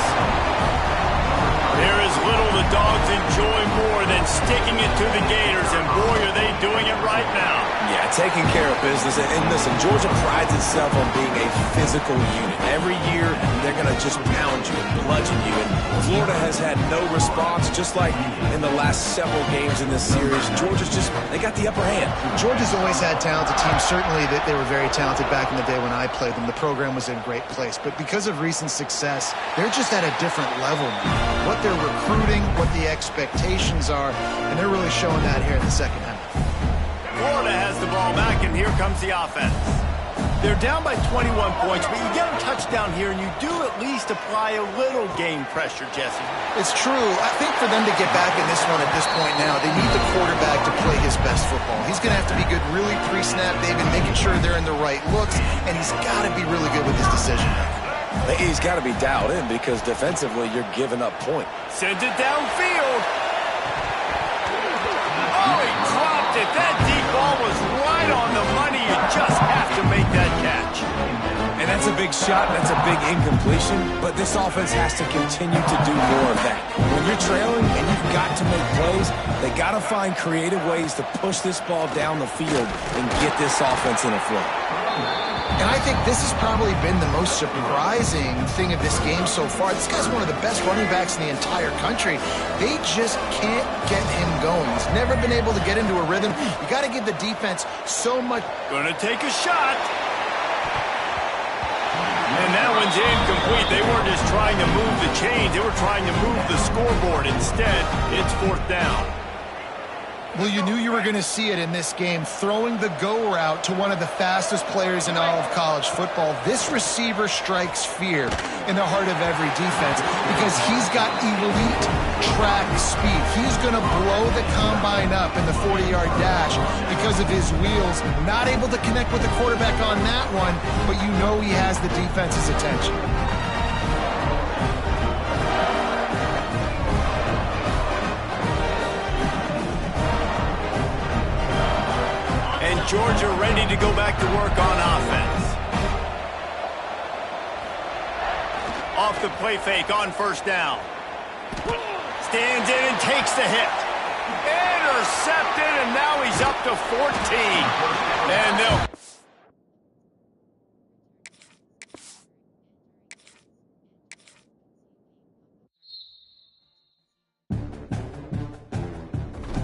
There is little the Dogs enjoy more than sticking it to the Gators, and boy, are they doing it right now. Yeah, taking care of business. And listen, Georgia prides itself on being a physical unit. Every year, they're going to just pound you and bludgeon you. And Florida has had no response, just like in the last several games in this series. Georgia's just, they got the upper hand. Georgia's always had talented teams. Certainly that they were very talented back in the day when I played them. The program was in a great place. But because of recent success, they're just at a different level now. What they're recruiting, what the expectations are, and they're really showing that here in the second half. Florida has the ball back, and here comes the offense. They're down by 21 points, but you get a touchdown here, and you do at least apply a little game pressure, Jesse. It's true. I think for them to get back in this one at this point now, they need the quarterback to play his best football. He's going to have to be good really pre-snap, David, making sure they're in the right looks, and he's got to be really good with his decision making. He's got to be dialed in because defensively you're giving up points. Sends it downfield. Oh, he dropped it. That deep ball was right on the money. You just have to make that catch. And that's a big shot. That's a big incompletion. But this offense has to continue to do more of that. When you're trailing and you've got to make plays, they got to find creative ways to push this ball down the field and get this offense in a flow. And I think this has probably been the most surprising thing of this game so far. This guy's one of the best running backs in the entire country. They just can't get him going. He's never been able to get into a rhythm. You got to give the defense so much. Gonna take a shot. And that one's incomplete. They weren't just trying to move the chains. They were trying to move the scoreboard. Instead, it's 4th down. Well, you knew you were going to see it in this game, throwing the go route to one of the fastest players in all of college football. This receiver strikes fear in the heart of every defense because he's got elite track speed. He's going to blow the combine up in the 40-yard dash because of his wheels. Not able to connect with the quarterback on that one, but you know he has the defense's attention. Georgia ready to go back to work on offense. Off the play fake on first down. Stands in and takes the hit. Intercepted, and now he's up to 14. And they'll